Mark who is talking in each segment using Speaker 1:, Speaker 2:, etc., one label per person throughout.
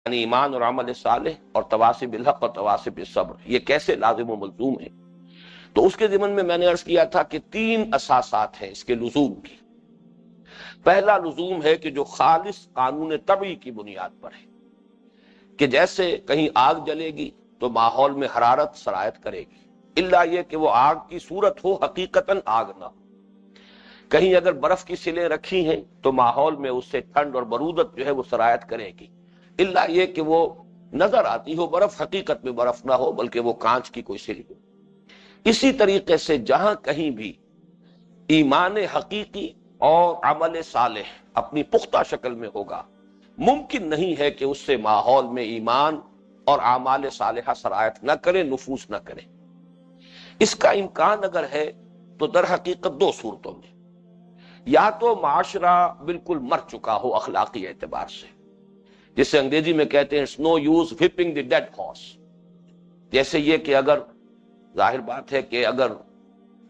Speaker 1: یعنی ایمان اور عمل صالح اور تواصی بالحق اور تواصی بالصبر، یہ کیسے لازم و ملزوم ہے؟ تو اس کے ضمن میں نے عرض کیا تھا کہ 3 اساسات ہیں اس کے لزوم کی۔ پہلا لزوم ہے کہ جو خالص قانون طبعی کی بنیاد پر ہے، کہ جیسے کہیں آگ جلے گی تو ماحول میں حرارت سرایت کرے گی، الا یہ کہ وہ آگ کی صورت ہو، حقیقتاً آگ نہ ہو۔ کہیں اگر برف کی سلیں رکھی ہیں تو ماحول میں اس سے ٹھنڈ اور برودت جو ہے وہ سرایت کرے گی، الا یہ کہ وہ نظر آتی ہو برف، حقیقت میں برف نہ ہو بلکہ وہ کانچ کی کوئی سلی ہو۔ اسی طریقے سے جہاں کہیں بھی ایمان حقیقی اور عمل صالح اپنی پختہ شکل میں ہوگا، ممکن نہیں ہے کہ اس سے ماحول میں ایمان اور اعمال صالحہ سرایت نہ کرے، نفوذ نہ کرے۔ اس کا امکان اگر ہے تو در حقیقت 2 صورتوں میں، یا تو معاشرہ بالکل مر چکا ہو اخلاقی اعتبار سے، جسے انگریزی میں کہتے ہیں "It's no use whipping the dead horse"، جیسے یہ کہ اگر ظاہر بات ہے کہ اگر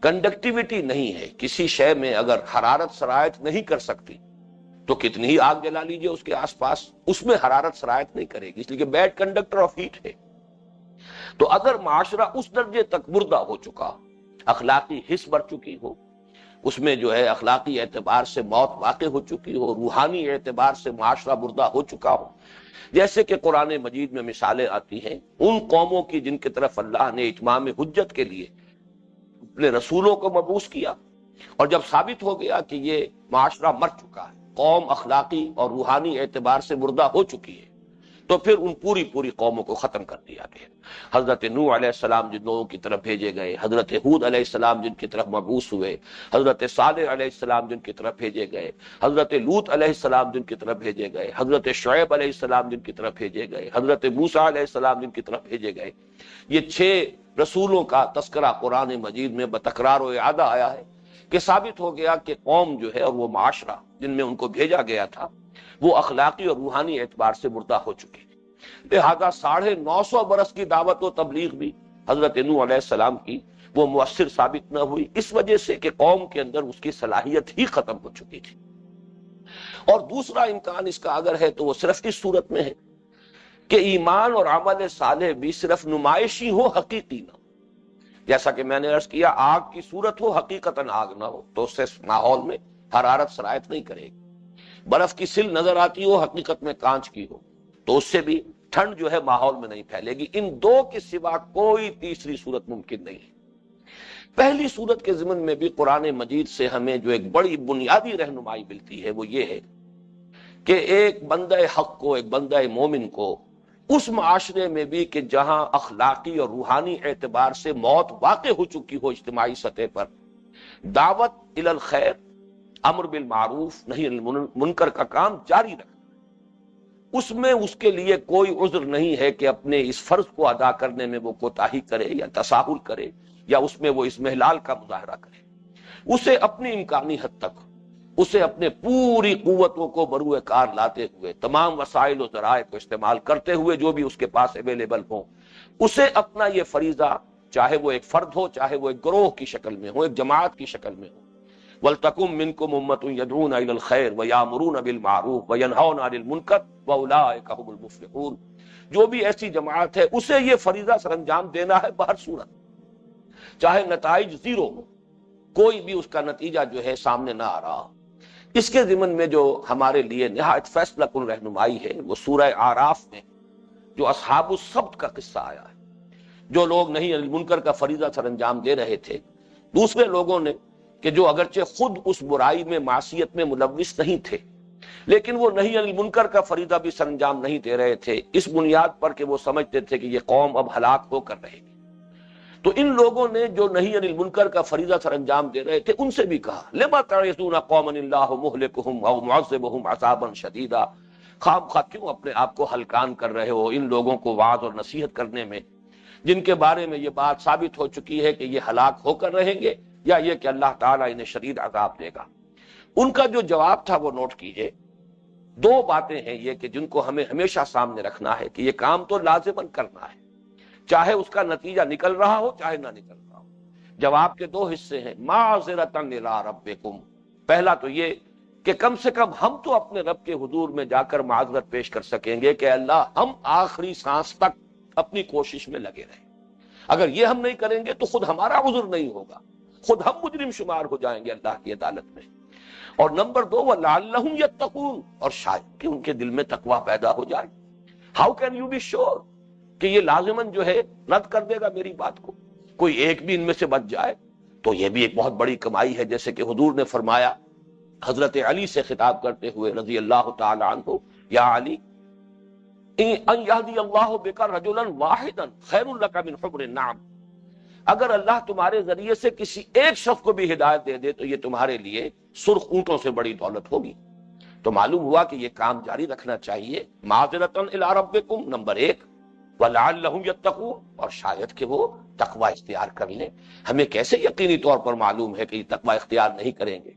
Speaker 1: کنڈکٹیوٹی نہیں ہے کسی شے میں، اگر حرارت سرایت نہیں کر سکتی تو کتنی ہی آگ جلا لیجئے اس کے آس پاس، اس میں حرارت سرایت نہیں کرے گی، اس لیے کہ بیڈ کنڈکٹر آف ہیٹ ہے۔ تو اگر معاشرہ اس درجے تک مردہ ہو چکا، اخلاقی حس بڑھ چکی ہو، اس میں جو ہے اخلاقی اعتبار سے موت واقع ہو چکی ہو، روحانی اعتبار سے معاشرہ مردہ ہو چکا ہو، جیسے کہ قرآن مجید میں مثالیں آتی ہیں ان قوموں کی جن کی طرف اللہ نے اتمام حجت کے لیے اپنے رسولوں کو مبعوث کیا، اور جب ثابت ہو گیا کہ یہ معاشرہ مر چکا ہے، قوم اخلاقی اور روحانی اعتبار سے مردہ ہو چکی ہے، تو پھر ان پوری قوموں کو ختم کر دیا گیا۔ حضرت نوح علیہ السلام جن لوگوں کی طرف بھیجے گئے، حضرت ہود علیہ السلام جن کی طرف مبعوث ہوئے، حضرت صالح علیہ السلام جن کی طرف بھیجے گئے، حضرت لوط علیہ السلام جن کی طرف بھیجے گئے، حضرت شعیب علیہ السلام جن کی طرف بھیجے گئے، حضرت موسیٰ علیہ السلام جن کی طرف بھیجے گئے، یہ 6 رسولوں کا تذکرہ قرآن مجید میں بتکرار و اعادہ آیا ہے کہ ثابت ہو گیا کہ قوم جو ہے اور وہ معاشرہ جن میں ان کو بھیجا گیا تھا وہ اخلاقی اور روحانی اعتبار سے مردہ ہو چکی تھی۔ لہذا 950 برس کی دعوت و تبلیغ بھی حضرت نوح علیہ السلام کی وہ مؤثر ثابت نہ ہوئی، اس وجہ سے کہ قوم کے اندر اس کی صلاحیت ہی ختم ہو چکی تھی۔ اور دوسرا امکان اس کا اگر ہے تو وہ صرف اس صورت میں ہے کہ ایمان اور عمل صالح بھی صرف نمائشی ہو، حقیقی نہ ہو۔ جیسا کہ میں نے عرض کیا، آگ کی صورت ہو، حقیقتاً آگ نہ ہو تو اس سے ماحول میں حرارت سرایت نہیں کرے گی۔ برف کی سل نظر آتی ہو، حقیقت میں کانچ کی ہو تو اس سے بھی ٹھنڈ جو ہے ماحول میں نہیں پھیلے گی۔ ان 2 کے سوا کوئی تیسری صورت ممکن نہیں ہے۔ پہلی صورت کے ضمن میں بھی قرآن مجید سے ہمیں جو ایک بڑی بنیادی رہنمائی ملتی ہے وہ یہ ہے کہ ایک بندہ حق کو، ایک بندہ مومن کو اس معاشرے میں بھی کہ جہاں اخلاقی اور روحانی اعتبار سے موت واقع ہو چکی ہو اجتماعی سطح پر، دعوت الی الخیر، امر بالمعروف نہی عن المنکر کا کام جاری رکھنا، اس میں اس کے لیے کوئی عذر نہیں ہے کہ اپنے اس فرض کو ادا کرنے میں وہ کوتاہی کرے یا تساہل کرے یا اس میں وہ اضمحلال کا مظاہرہ کرے۔ اسے اپنی امکانی حد تک، اسے اپنے پوری قوتوں کو بروئے کار لاتے ہوئے، تمام وسائل و ذرائع کو استعمال کرتے ہوئے جو بھی اس کے پاس اویلیبل ہوں، اسے اپنا یہ فریضہ، چاہے وہ ایک فرد ہو، چاہے وہ ایک گروہ کی شکل میں ہو، ایک جماعت کی شکل میں ہو، وَلْتَكُن مِّنكُمْ أُمَّةٌ يَدْعُونَ إِلَى الْخَيْرِ وَيَأْمُرُونَ بِالْمَعْرُوفِ وَيَنْهَوْنَ عَنِ الْمُنكَرِ وَأُولَٰئِكَ هُمُ الْمُفْلِحُونَ۔ جو بھی ایسی جماعت ہے اسے یہ فریضہ سر انجام دینا ہے بہر صورت، چاہے نتائج زیرو ہو، کوئی بھی اس کا نتیجہ جو ہے سامنے نہ آ رہا۔ اس کے ضمن میں جو ہمارے لیے نہایت فیصلہ کن رہنمائی ہے وہ سورہ اعراف میں جو اصحاب السبت کا قصہ آیا ہے، جو لوگ نہی عن المنکر کا فریضہ سر انجام دے رہے تھے، دوسرے لوگوں نے کہ جو اگرچہ خود اس برائی میں، معصیت میں ملوث نہیں تھے، لیکن وہ نہی عن المنکر کا فریضہ بھی سر انجام نہیں دے رہے تھے، اس بنیاد پر کہ وہ سمجھتے تھے کہ یہ قوم اب ہلاک ہو کر رہے گی۔ تو ان لوگوں نے جو نہی عن المنکر کا فریضہ سر انجام دے رہے تھے ان سے بھی کہا لما تعظون قوما اللہ مہلکہم او معذبہم عذابا شدیدا، خام خواہ کیوں اپنے آپ کو ہلکان کر رہے ہو ان لوگوں کو وعظ اور نصیحت کرنے میں جن کے بارے میں یہ بات ثابت ہو چکی ہے کہ یہ ہلاک ہو کر رہیں گے، یا یہ کہ اللہ تعالیٰ انہیں شدید عذاب دے گا۔ ان کا جو جواب تھا وہ نوٹ کیجئے۔ 2 باتیں ہیں یہ کہ جن کو ہمیں ہمیشہ سامنے رکھنا ہے کہ یہ کام تو لازماً کرنا ہے، چاہے اس کا نتیجہ نکل رہا ہو چاہے نہ نکل رہا ہو۔ جواب کے 2 حصے ہیں، معذرۃ الی ربکم، پہلا تو یہ کہ کم سے کم ہم تو اپنے رب کے حضور میں جا کر معذرت پیش کر سکیں گے کہ اللہ ہم آخری سانس تک اپنی کوشش میں لگے رہیں. اگر یہ ہم نہیں کریں گے تو خود ہمارا عذر نہیں ہوگا، خود ہم مجرم شمار ہو جائیں گے اللہ کی عدالت میں. اور نمبر 2 وَلَعَلَّهُمْ يَتَّقُونَ، اور شاید کہ ان کے دل میں تقوی پیدا ہو جائے. How can you be sure کہ یہ لازماً جو ہے رد کر دے گا میری بات کو؟ کوئی ایک بھی ان میں سے بچ جائے تو یہ بھی ایک بہت بڑی کمائی ہے. جیسے کہ حضور نے فرمایا حضرت علی سے خطاب کرتے ہوئے رضی اللہ تعالی عنہ، یا علی ان یہدی اللہ بک رجلا واحدا خیر لک من حمر النعم، اگر اللہ تمہارے ذریعے سے کسی ایک شخص کو بھی ہدایت دے دے تو یہ تمہارے لیے سرخ اونٹوں سے بڑی دولت ہوگی. تو معلوم ہوا کہ یہ کام جاری رکھنا چاہیے. معذرتاً الی ربکم نمبر 1، وَلَعَلَّهُمْ يَتَّقُونَ، اور شاید کہ وہ تقوی اختیار کر لیں. ہمیں کیسے یقینی طور پر معلوم ہے کہ یہ تقوی اختیار نہیں کریں گے؟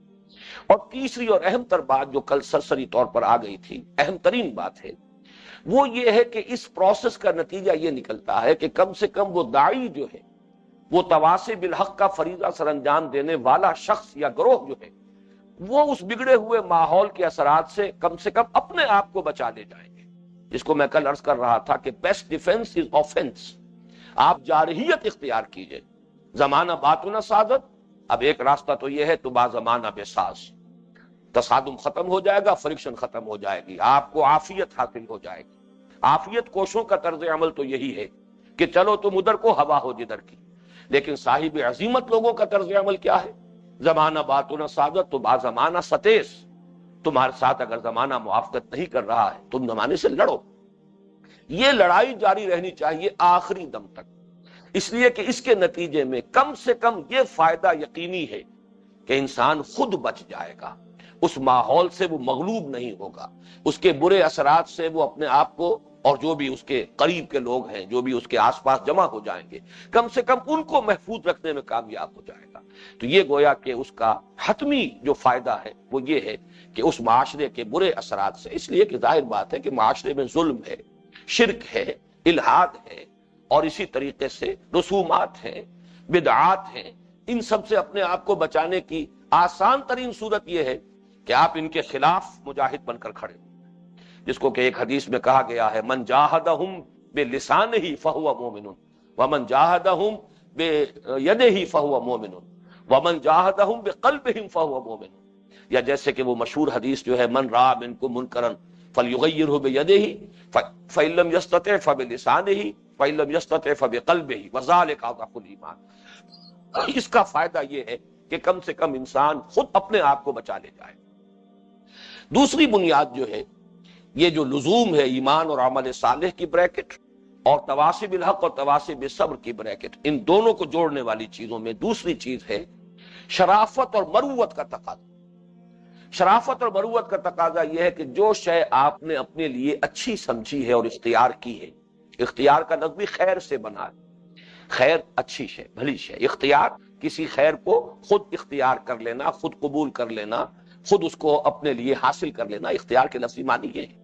Speaker 1: اور تیسری اور اہم تر بات جو کل سرسری طور پر آ گئی تھی، اہم ترین بات ہے، وہ یہ ہے کہ اس پروسیس کا نتیجہ یہ نکلتا ہے کہ کم سے کم وہ داعی جو ہے، وہ تواصی بالحق کا فریضہ سر انجام دینے والا شخص یا گروہ جو ہے، وہ اس بگڑے ہوئے ماحول کے اثرات سے کم اپنے آپ کو بچا لے جائیں گے. جس کو میں کل عرض کر رہا تھا کہ بیسٹ ڈیفنس از آفنس. آپ جارحیت اختیار کیجئے. زمانہ باتنا سازت، اب ایک راستہ تو یہ ہے تو با زمانہ بے ساز. تصادم ختم ہو جائے گا، فرکشن ختم ہو جائے گی، آپ کو عافیت حاصل ہو جائے گی. عافیت کوشوں کا طرز عمل تو یہی ہے کہ چلو تم ادھر کو ہوا ہو جدھر کی. لیکن صاحب عظیمت لوگوں کا طرز عمل کیا ہے؟ زمانہ باتنا سازت تو با زمانہ ستیز. تمہارے ساتھ اگر زمانہ موافقت نہیں کر رہا ہے تم زمانے سے لڑو. یہ لڑائی جاری رہنی چاہیے آخری دم تک، اس لیے کہ اس کے نتیجے میں کم سے کم یہ فائدہ یقینی ہے کہ انسان خود بچ جائے گا. اس ماحول سے وہ مغلوب نہیں ہوگا، اس کے برے اثرات سے وہ اپنے آپ کو اور جو بھی اس کے قریب کے لوگ ہیں، جو بھی اس کے آس پاس جمع ہو جائیں گے، کم سے کم ان کو محفوظ رکھنے میں کامیاب ہو جائے گا. تو یہ گویا کہ اس کا حتمی جو فائدہ ہے وہ یہ ہے کہ اس معاشرے کے برے اثرات سے، اس لیے کہ ظاہر بات ہے کہ معاشرے میں ظلم ہے، شرک ہے، الحاد ہے، اور اسی طریقے سے رسومات ہیں، بدعات ہیں. ان سب سے اپنے آپ کو بچانے کی آسان ترین صورت یہ ہے کہ آپ ان کے خلاف مجاہد بن کر کھڑے ہوں. جس کو کہ ایک حدیث میں کہا گیا ہے من جاہدہم بلسانہ فہو مومن ومن جاہدہم بیدہ فہو مومن ومن جاہدہم بقلبہ فہو مومن. یا جیسے کہ وہ مشہور حدیث جو ہے من رأى منکم منکرا فلیغیرہ بیدہ فإن لم یستطع فبلسانہ فإن لم یستطع فبقلبہ وذلک اضعف الایمان. اس کا فائدہ یہ ہے کہ کم سے کم انسان خود اپنے آپ کو بچا لے جائے. دوسری بنیاد جو ہے، یہ جو لزوم ہے ایمان اور عمل صالح کی بریکٹ اور تواصی بالحق اور تواصی بالصبر کی بریکٹ، ان دونوں کو جوڑنے والی چیزوں میں دوسری چیز ہے شرافت اور مروت کا تقاضا. شرافت اور مروت کا تقاضا یہ ہے کہ جو شے آپ نے اپنے لیے اچھی سمجھی ہے اور اختیار کی ہے، اختیار کا لفظ بھی خیر سے بنا ہے. خیر اچھی شے، بھلی شے. اختیار کسی خیر کو خود اختیار کر لینا، خود قبول کر لینا، خود اس کو اپنے لیے حاصل کر لینا. اختیار کے لفظی معنی یہ ہے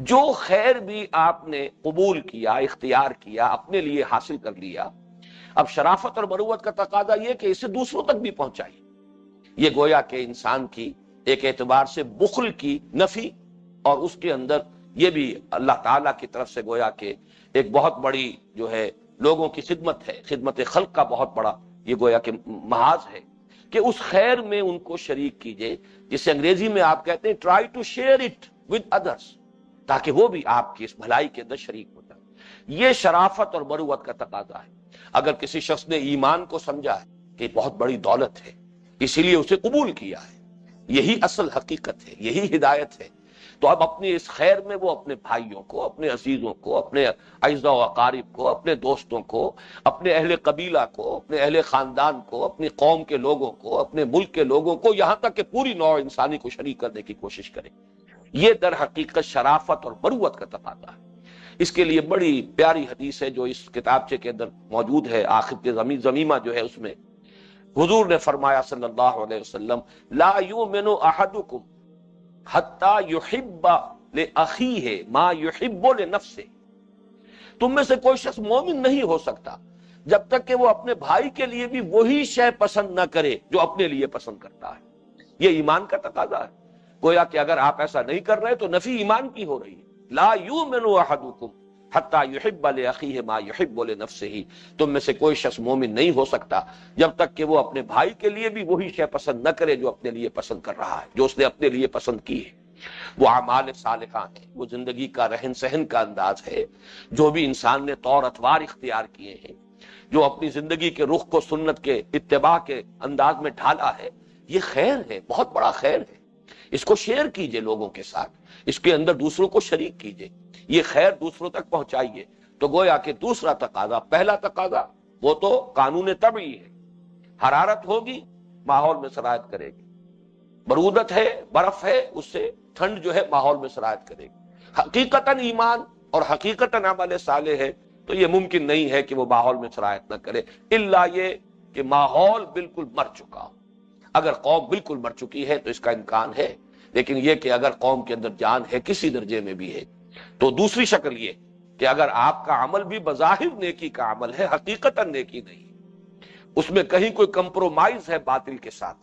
Speaker 1: جو خیر بھی آپ نے قبول کیا، اختیار کیا، اپنے لیے حاصل کر لیا، اب شرافت اور مروت کا تقاضا یہ کہ اسے دوسروں تک بھی پہنچائیے. یہ گویا کہ انسان کی ایک اعتبار سے بخل کی نفی، اور اس کے اندر یہ بھی اللہ تعالیٰ کی طرف سے گویا کہ ایک بہت بڑی جو ہے لوگوں کی خدمت ہے، خدمت خلق کا بہت بڑا یہ گویا کہ محاذ ہے کہ اس خیر میں ان کو شریک کیجئے، جسے انگریزی میں آپ کہتے ہیں try to share it with others, تاکہ وہ بھی آپ کی اس بھلائی کے اندر شریک ہو جائے. یہ شرافت اور مروت کا تقاضا ہے. اگر کسی شخص نے ایمان کو سمجھا ہے کہ بہت بڑی دولت ہے، اسی لیے اسے قبول کیا ہے، یہی اصل حقیقت ہے، یہی ہدایت ہے، تو اب اپنی اس خیر میں وہ اپنے بھائیوں کو، اپنے عزیزوں کو، اپنے اعزاء و اقارب کو، اپنے دوستوں کو، اپنے اہل قبیلہ کو، اپنے اہل خاندان کو، اپنی قوم کے لوگوں کو، اپنے ملک کے لوگوں کو، یہاں تک کہ پوری نوع انسانی کو شریک کرنے کی کوشش کریں. یہ در حقیقت شرافت اور مروت کا تقاضا ہے. اس کے لیے بڑی پیاری حدیث ہے جو اس کتابچے کے اندر موجود ہے، آخر کے ضمیمہ جو ہے اس میں حضور نے فرمایا صلی اللہ علیہ وسلم لا یؤمن احدکم حتی یحب لاخیہ ما یحب لنفسہ. تم میں سے کوئی شخص مومن نہیں ہو سکتا جب تک کہ وہ اپنے بھائی کے لیے بھی وہی شے پسند نہ کرے جو اپنے لیے پسند کرتا ہے. یہ ایمان کا تقاضا ہے. گویا کہ اگر آپ ایسا نہیں کر رہے تو نفی ایمان کی ہو رہی ہے۔ لا یؤمن احدکم حتی یحب لاخیہ ما یحب لنفسہ، تم میں سے کوئی شخص مومن نہیں ہو سکتا جب تک کہ وہ اپنے بھائی کے لیے بھی وہی شے پسند نہ کرے جو اپنے لیے پسند کر رہا ہے، جو اس نے اپنے لیے پسند کی ہے۔ وہ اعمال صالحہ ہیں، وہ زندگی کا رہن سہن کا انداز ہے، جو بھی انسان نے طور اطوار اختیار کیے ہیں، جو اپنی زندگی کے رخ کو سنت کے اتباع کے انداز میں ڈھالا ہے، یہ خیر ہے، بہت بڑا خیر ہے۔ اس کو شیئر کیجئے لوگوں کے ساتھ، اس کے اندر دوسروں کو شریک کیجئے، یہ خیر دوسروں تک پہنچائیے۔ تو گویا کہ دوسرا تقاضا، پہلا تقاضا وہ تو قانون طبعی ہے، حرارت ہوگی ماحول میں سرایت کرے گی، برودت ہے، برف ہے، اس سے ٹھنڈ جو ہے ماحول میں سرایت کرے گی۔ حقیقتاً ایمان اور حقیقتاً عمل صالح ہے تو یہ ممکن نہیں ہے کہ وہ ماحول میں سرایت نہ کرے، الا یہ کہ ماحول بالکل مر چکا ہو۔ اگر قوم بالکل مر چکی ہے تو اس کا امکان ہے، لیکن یہ کہ اگر قوم کے اندر جان ہے کسی درجے میں بھی ہے تو دوسری شکل یہ کہ اگر آپ کا عمل بھی بظاہر نیکی کا عمل ہے، حقیقتاً نیکی نہیں، اس میں کہیں کوئی کمپرومائز ہے باطل کے ساتھ،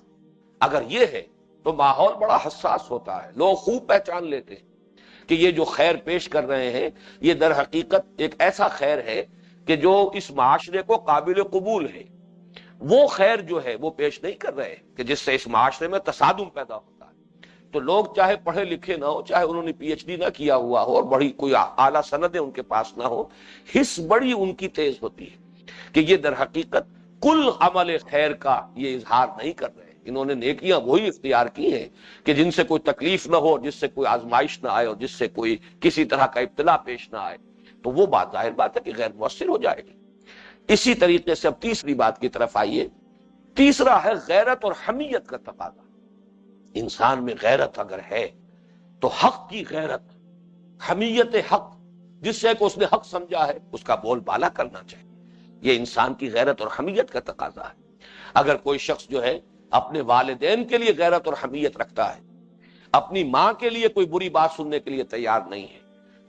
Speaker 1: اگر یہ ہے تو ماحول بڑا حساس ہوتا ہے، لوگ خوب پہچان لیتے ہیں کہ یہ جو خیر پیش کر رہے ہیں یہ در حقیقت ایک ایسا خیر ہے کہ جو اس معاشرے کو قابل قبول ہے، وہ خیر جو ہے وہ پیش نہیں کر رہے کہ جس سے اس معاشرے میں تصادم پیدا ہوتا ہے۔ تو لوگ چاہے پڑھے لکھے نہ ہو، چاہے انہوں نے پی ایچ ڈی نہ کیا ہوا ہو اور بڑی کوئی اعلیٰ سندیں ان کے پاس نہ ہو، حس بڑی ان کی تیز ہوتی ہے کہ یہ در حقیقت کل عمل خیر کا یہ اظہار نہیں کر رہے، انہوں نے نیکیاں وہی اختیار کی ہیں کہ جن سے کوئی تکلیف نہ ہو، جس سے کوئی آزمائش نہ آئے اور جس سے کوئی کسی طرح کا ابتلا پیش نہ آئے، تو وہ بات ظاہر بات ہے کہ غیر مؤثر ہو جائے گی۔ اسی طریقے سے اب تیسری بات کی طرف آئیے۔ تیسرا ہے غیرت اور حمیت کا تقاضا۔ انسان میں غیرت اگر ہے تو حق کی غیرت، حمیت حق، جس سے کہ اس نے حق سمجھا ہے اس کا بول بالا کرنا چاہیے، یہ انسان کی غیرت اور حمیت کا تقاضا ہے۔ اگر کوئی شخص جو ہے اپنے والدین کے لیے غیرت اور حمیت رکھتا ہے، اپنی ماں کے لیے کوئی بری بات سننے کے لیے تیار نہیں ہے،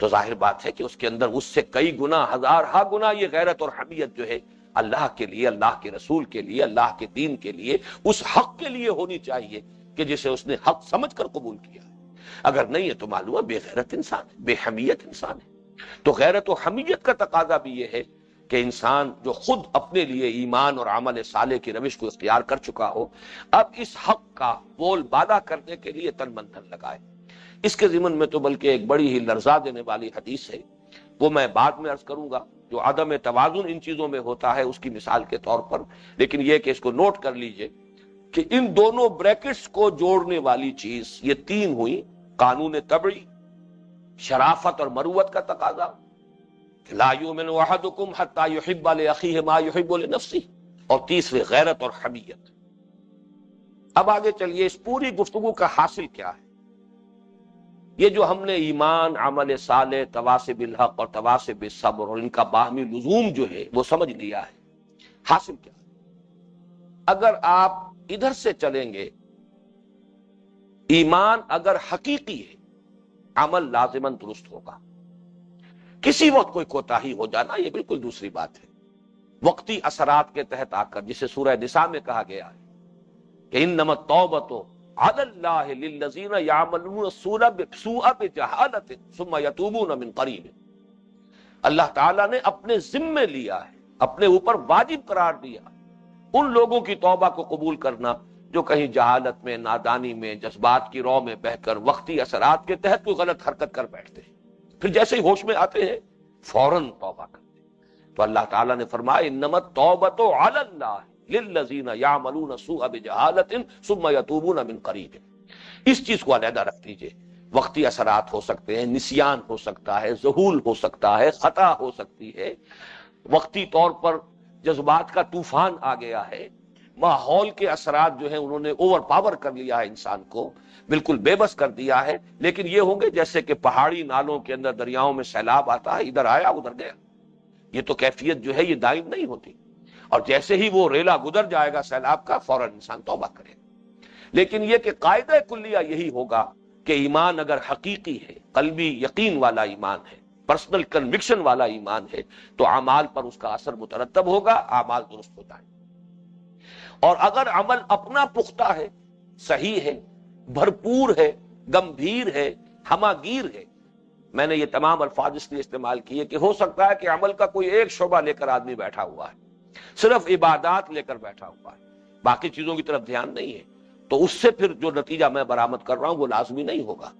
Speaker 1: تو ظاہر بات ہے کہ اس کے اندر اس سے کئی گنا، ہزارہا گنا یہ غیرت اور حمیت جو ہے اللہ کے لیے، اللہ کے رسول کے لیے، اللہ کے دین کے لیے، اس حق کے لیے ہونی چاہیے کہ جسے اس نے حق سمجھ کر قبول کیا ہے۔ اگر نہیں ہے تو معلوم ہے بے غیرت انسان ہے، بے حمیت انسان ہے۔ تو غیرت و حمیت کا تقاضا بھی یہ ہے کہ انسان جو خود اپنے لیے ایمان اور عمل صالح کی روش کو اختیار کر چکا ہو، اب اس حق کا بول بالا کرنے کے لیے تن من دھن لگائے۔ اس کے ضمن میں تو بلکہ ایک بڑی ہی لرزا دینے والی حدیث ہے، وہ میں بعد میں عرض کروں گا، جو عدم توازن ان چیزوں میں ہوتا ہے اس کی مثال کے طور پر، لیکن یہ کہ اس کو نوٹ کر لیجئے کہ ان دونوں بریکٹس کو جوڑنے والی چیز یہ تین ہوئی: قانون طبعی، شرافت اور مروت کا تقاضا، لا یؤمن احدکم حتی یحب لاخیہ ما یحب لنفسہ، اور تیسرے غیرت اور حمیت۔ اب آگے چلیے، اس پوری گفتگو کا حاصل کیا ہے؟ یہ جو ہم نے ایمان، عمل صالح، تواصی بالحق اور تواصی بالصبر اور ان کا باہمی لزوم جو ہے وہ سمجھ لیا ہے، حاصل کیا ہے؟ اگر آپ ادھر سے چلیں گے، ایمان اگر حقیقی ہے، عمل لازماً درست ہوگا۔ کسی وقت کوئی کوتاہی ہو جانا یہ بالکل دوسری بات ہے، وقتی اثرات کے تحت آ کر، جسے سورہ نساء میں کہا گیا ہے کہ انما التوبۃ علی اللہ للذین یعملون السوء بجہالۃ ثم یتوبون من قریب۔ اللہ تعالیٰ نے اپنے ذمے لیا ہے، اپنے اوپر واجب قرار دیا ان لوگوں کی توبہ کو قبول کرنا جو کہیں جہالت میں، نادانی میں، جذبات کی رو میں بہ کر وقتی اثرات کے تحت کوئی غلط حرکت کر بیٹھتے ہیں، پھر جیسے ہی ہوش میں آتے ہیں فوراً توبہ کرتے ہیں۔ تو اللہ تعالیٰ نے فرمایا انما التوبۃ علی اللہ للذین یعملون السوء بجہالۃ ثم یتوبون من قریب۔ اس چیز کو علیحدہ رکھ دیجئے، وقتی اثرات ہو سکتے ہیں، نسیان ہو سکتا ہے، ذہول ہو سکتا ہے، خطا ہو سکتی ہے، وقتی طور پر جذبات کا طوفان آ گیا ہے، ماحول کے اثرات جو ہیں انہوں نے اوور پاور کر لیا ہے انسان کو، بالکل بے بس کر دیا ہے، لیکن یہ ہوں گے جیسے کہ پہاڑی نالوں کے اندر دریاؤں میں سیلاب آتا ہے، ادھر آیا ادھر گیا۔ یہ تو کیفیت جو ہے یہ دائم نہیں ہوتی، اور جیسے ہی وہ ریلا گزر جائے گا سیلاب کا، فوراً انسان توبہ کرے۔ لیکن یہ کہ قاعدہ کلیہ یہی ہوگا کہ ایمان اگر حقیقی ہے، قلبی یقین والا ایمان ہے، پرسنل کنوکشن والا ایمان ہے، تو اعمال پر اس کا اثر مترتب ہوگا، اعمال درست ہو جائیں۔ اور اگر عمل اپنا پختہ ہے، صحیح ہے، بھرپور ہے، گمبھیر ہے، ہماگیر ہے۔ میں نے یہ تمام الفاظ اس لیے استعمال کیے کہ ہو سکتا ہے کہ عمل کا کوئی ایک شعبہ لے کر آدمی بیٹھا ہوا ہے، صرف عبادات لے کر بیٹھا ہوا ہے، باقی چیزوں کی طرف دھیان نہیں ہے، تو اس سے پھر جو نتیجہ میں برآمد کر رہا ہوں وہ لازمی نہیں ہوگا۔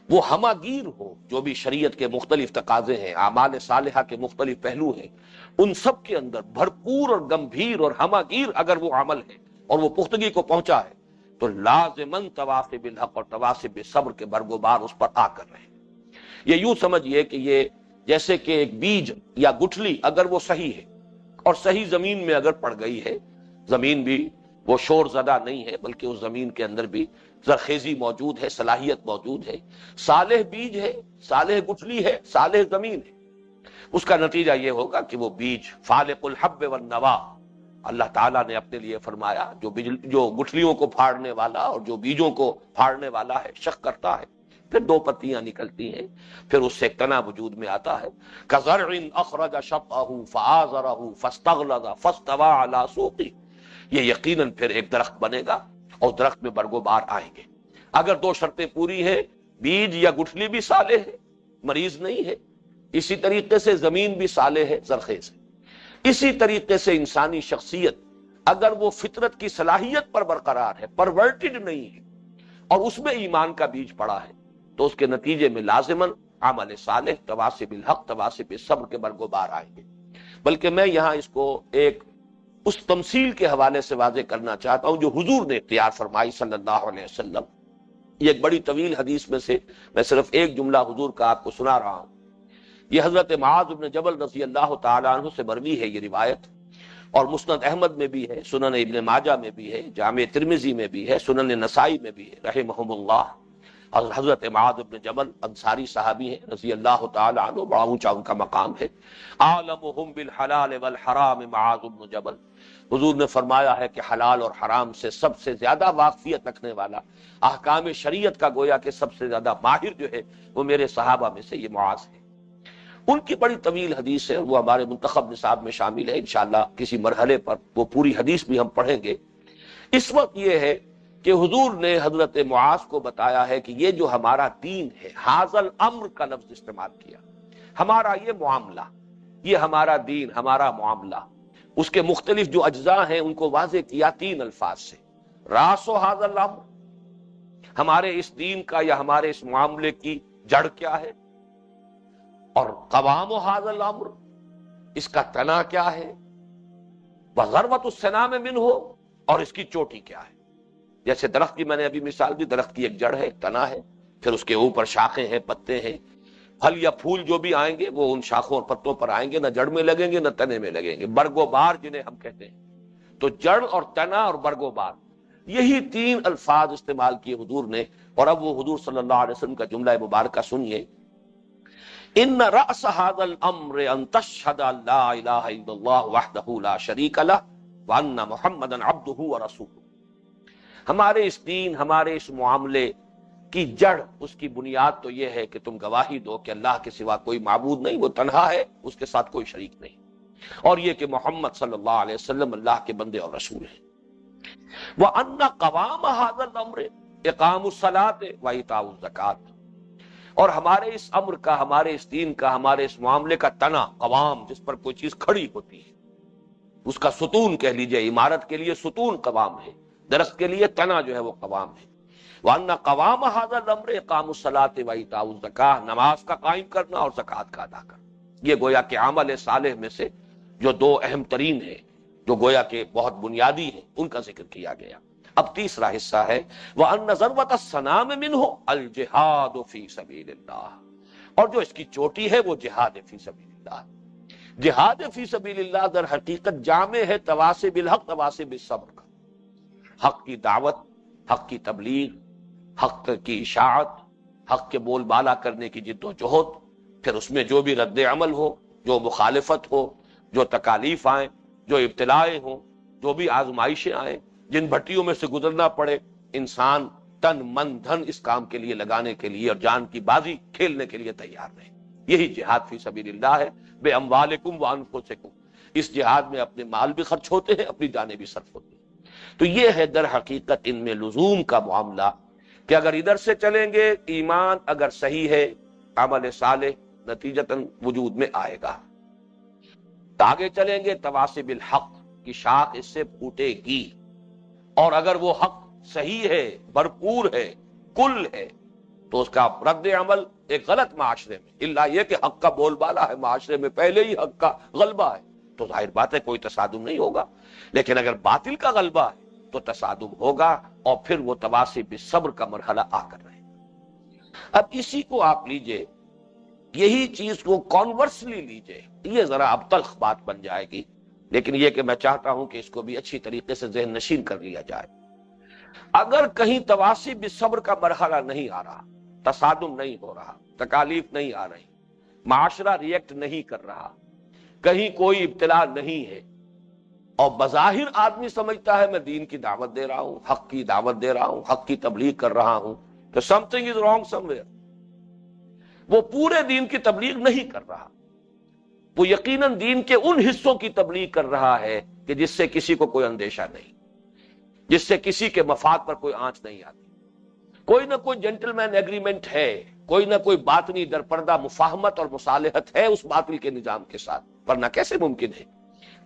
Speaker 1: وہ ہماگیر ہو، جو بھی شریعت کے مختلف تقاضے ہیں، اعمال صالحہ کے مختلف پہلو ہیں، ان سب کے اندر بھرپور اور گمبھیر اور ہماگیر اگر وہ عمل ہے اور وہ پختگی کو پہنچا ہے تو لازماً تواصی بالحق اور تواصی بالصبر کے برگوبار اس پر آ کر رہے۔ یہ یوں سمجھیے کہ یہ جیسے کہ ایک بیج یا گٹھلی اگر وہ صحیح ہے اور صحیح زمین میں اگر پڑ گئی ہے، زمین بھی وہ شور زدہ نہیں ہے بلکہ اس زمین کے اندر بھی زرخیزی موجود ہے، صلاحیت موجود ہے، صالح بیج ہے، صالح گٹھلی ہے، صالح زمین ہے، اس کا نتیجہ یہ ہوگا کہ وہ بیج فالق الحب والنوا، اللہ تعالیٰ نے اپنے لیے فرمایا جو گٹھلیوں کو پھاڑنے والا اور جو بیجوں کو پھاڑنے والا ہے، شق کرتا ہے، پھر دو پتیاں نکلتی ہیں، پھر اس سے ایک تنا وجود میں آتا ہے۔ کزرع اخرج شطأہ فآزرہ فاستغلظ فاستوى علی سوقہ، یہ یقیناً پھر ایک درخت بنے گا اور درخت میں برگ و بار آئیں گے۔ اگر دو شرطیں پوری ہیں، بیج یا گٹھلی بھی صالح ہے، مریض نہیں ہے، اسی طریقے سے زمین بھی صالح ہے، زرخیز ہے، اسی طریقے سے انسانی شخصیت اگر وہ فطرت کی صلاحیت پر برقرار ہے، پرورٹڈ نہیں ہے، اور اس میں ایمان کا بیج پڑا ہے، تو اس کے نتیجے میں لازماً عمل صالح تواصی بالحق تواصی بالصبر کے برگ و بار آئیں گے۔ بلکہ میں یہاں اس کو ایک اس تمثیل کے حوالے سے واضح کرنا چاہتا ہوں جو حضور نے اختیار فرمائی صلی اللہ علیہ وسلم۔ یہ ایک بڑی طویل حدیث میں سے میں صرف ایک جملہ حضور کا آپ کو سنا رہا ہوں۔ یہ حضرت معاذ بن جبل رضی اللہ تعالیٰ عنہ سے مروی ہے یہ روایت، اور مسند احمد میں بھی ہے، سنن ابن ماجہ میں بھی ہے، جامع ترمذی میں بھی ہے، سنن نسائی میں بھی ہے رحمہم اللہ۔ حضرت معاذ بن جبل انصاری صحابی ہیں رضی اللہ تعالی عنہ، بڑا اونچا ان کا مقام ہے۔ عالمہم بالحلال والحرام معاذ بن جبل، حضور نے فرمایا ہے کہ حلال اور حرام سے سب سے زیادہ واقفیت رکھنے والا، احکام شریعت کا گویا کہ سب سے زیادہ ماہر جو ہے وہ میرے صحابہ میں سے یہ معاذ ہے۔ ان کی بڑی طویل حدیث ہے، وہ ہمارے منتخب نصاب میں شامل ہے، انشاءاللہ کسی مرحلے پر وہ پوری حدیث بھی ہم پڑھیں گے۔ اس وقت یہ ہے کہ حضور نے حضرت معاذ کو بتایا ہے کہ یہ جو ہمارا دین ہے، حاضل امر کا لفظ استعمال کیا، ہمارا یہ معاملہ، یہ ہمارا دین، ہمارا معاملہ، اس کے مختلف جو اجزاء ہیں ان کو واضح کیا تین الفاظ سے۔ راس و حاضل امر، ہمارے اس دین کا یا ہمارے اس معاملے کی جڑ کیا ہے، اور قوام و حاضل امر، اس کا تنا کیا ہے، وذروۃ السنام منہ، اور اس کی چوٹی کیا ہے۔ جیسے درخت کی میں نے ابھی مثال دی، درخت کی ایک جڑ ہے، ایک تنا ہے، پھر اس کے اوپر شاخیں ہیں، پتے ہیں، پھل یا پھول جو بھی آئیں گے وہ ان شاخوں اور پتوں پر آئیں گے، نہ جڑ میں لگیں گے نہ تنے میں لگیں گے، برگ و بار جنہیں ہم کہتے ہیں۔ تو جڑ اور تنا اور برگ و بار، یہی تین الفاظ استعمال کیے حضور نے۔ اور اب وہ حضور صلی اللہ علیہ وسلم کا جملہ مبارکہ سنیے، ان رأس هذا الامر ان تشهد ان لا الہ الا اللہ وحدہ لا شریک لہ وان محمدا عبدہ ورسولہ۔ ہمارے اس دین، ہمارے اس معاملے کی جڑ، اس کی بنیاد تو یہ ہے کہ تم گواہی دو کہ اللہ کے سوا کوئی معبود نہیں، وہ تنہا ہے، اس کے ساتھ کوئی شریک نہیں، اور یہ کہ محمد صلی اللہ علیہ وسلم اللہ کے بندے اور رسول ہیں۔ وَأَنَّ قَوَامَ هَذَا الْأَمْرِ إِقَامُ الصَّلَاةِ وَإِيتَاءُ الزَّكَاةِ، اور ہمارے اس امر کا، ہمارے اس دین کا، ہمارے اس معاملے کا تنا، قوام، جس پر کوئی چیز کھڑی ہوتی ہے، اس کا ستون کہہ لیجئے، عمارت کے لیے ستون قوام ہے، درخت کے لیے تنا جو ہے وہ قوام ہے۔ وَأَنَّ قَوَامَ هَذَا الْأَمْرِ إِقَامُ الصَّلَاةِ وَإِيتَاءُ الزَّكَاةِ، نماز کا قائم کرنا اور زکوٰۃ کا ادا کرنا۔ یہ گویا کہ عمل صالح میں سے جو دو اہم ترین ہیں، جو گویا کہ بہت بنیادی ہیں، ان کا ذکر کیا گیا۔ اب تیسرا حصہ ہے وَأَنَّ ذَرْوَةَ السَّنَامِ مِنْهُ الْجِهَادُ فِي سَبِيلِ اللَّهِ، اور جو اس کی چوٹی ہے وہ جہاد فی سبیل اللہ۔ جہاد فی سبیل اللہ در حقیقت جامع ہے تواصی بالحق تواصی بالصبر کا، حق کی دعوت، حق کی تبلیغ، حق کی اشاعت، حق کے بول بالا کرنے کی جد و جہد، پھر اس میں جو بھی رد عمل ہو، جو مخالفت ہو، جو تکالیف آئیں، جو ابتلائیں ہوں، جو بھی آزمائشیں آئیں، جن بھٹیوں میں سے گزرنا پڑے، انسان تن من دھن اس کام کے لیے لگانے کے لیے اور جان کی بازی کھیلنے کے لیے تیار رہے۔ یہی جہاد فی سبیل اللہ ہے، بے اموالکم وانفسکم، اس جہاد میں اپنے مال بھی خرچ ہوتے ہیں، اپنی جانیں بھی صرف ہوتی ہیں۔ تو یہ ہے در حقیقت ان میں لزوم کا معاملہ کہ اگر ادھر سے چلیں گے ایمان اگر صحیح ہے عمل صالح نتیجتاً وجود میں آئے گا، آگے چلیں گے تواسب الحق کی شاخ اس سے پھوٹے گی، اور اگر وہ حق صحیح ہے، بھرپور ہے، کل ہے، تو اس کا رد عمل ایک غلط معاشرے میں، الا یہ کہ حق کا بول بالا ہے معاشرے میں، پہلے ہی حق کا غلبہ ہے، تو ظاہر بات ہے کوئی تصادم نہیں ہوگا۔ لیکن اگر باطل کا غلبہ ہے تو تصادم ہوگا، اور پھر وہ تواصی بالصبر کا مرحلہ آ کر رہے گا۔ اب اسی کو آپ لیجئے، یہی چیز کو کانورسلی لیجئے، یہ ذرا اب تلخ بات بن جائے گی، لیکن یہ کہ میں چاہتا ہوں کہ اس کو بھی اچھی طریقے سے ذہن نشین کر لیا جائے۔ اگر کہیں تواصی بالصبر کا مرحلہ نہیں آ رہا، تصادم نہیں ہو رہا، تکالیف نہیں آ رہی، معاشرہ ریئیکٹ نہیں کر رہا، کہیں کوئی ابتلا نہیں ہے، اور بظاہر آدمی سمجھتا ہے میں دین کی دعوت دے رہا ہوں، حق کی دعوت دے رہا ہوں، حق کی تبلیغ کر رہا ہوں، تو some thing is wrong some where, وہ پورے دین کی تبلیغ نہیں کر رہا، وہ یقیناً دین کے ان حصوں کی تبلیغ کر رہا ہے کہ جس سے کسی کو کوئی اندیشہ نہیں، جس سے کسی کے مفاد پر کوئی آنچ نہیں آتی، کوئی نہ کوئی جنٹل مین ایگریمنٹ ہے، کوئی نہ کوئی باطنی درپردہ مفاہمت اور مصالحت ہے اس باطل کے نظام کے ساتھ، ورنہ کیسے ممکن ہے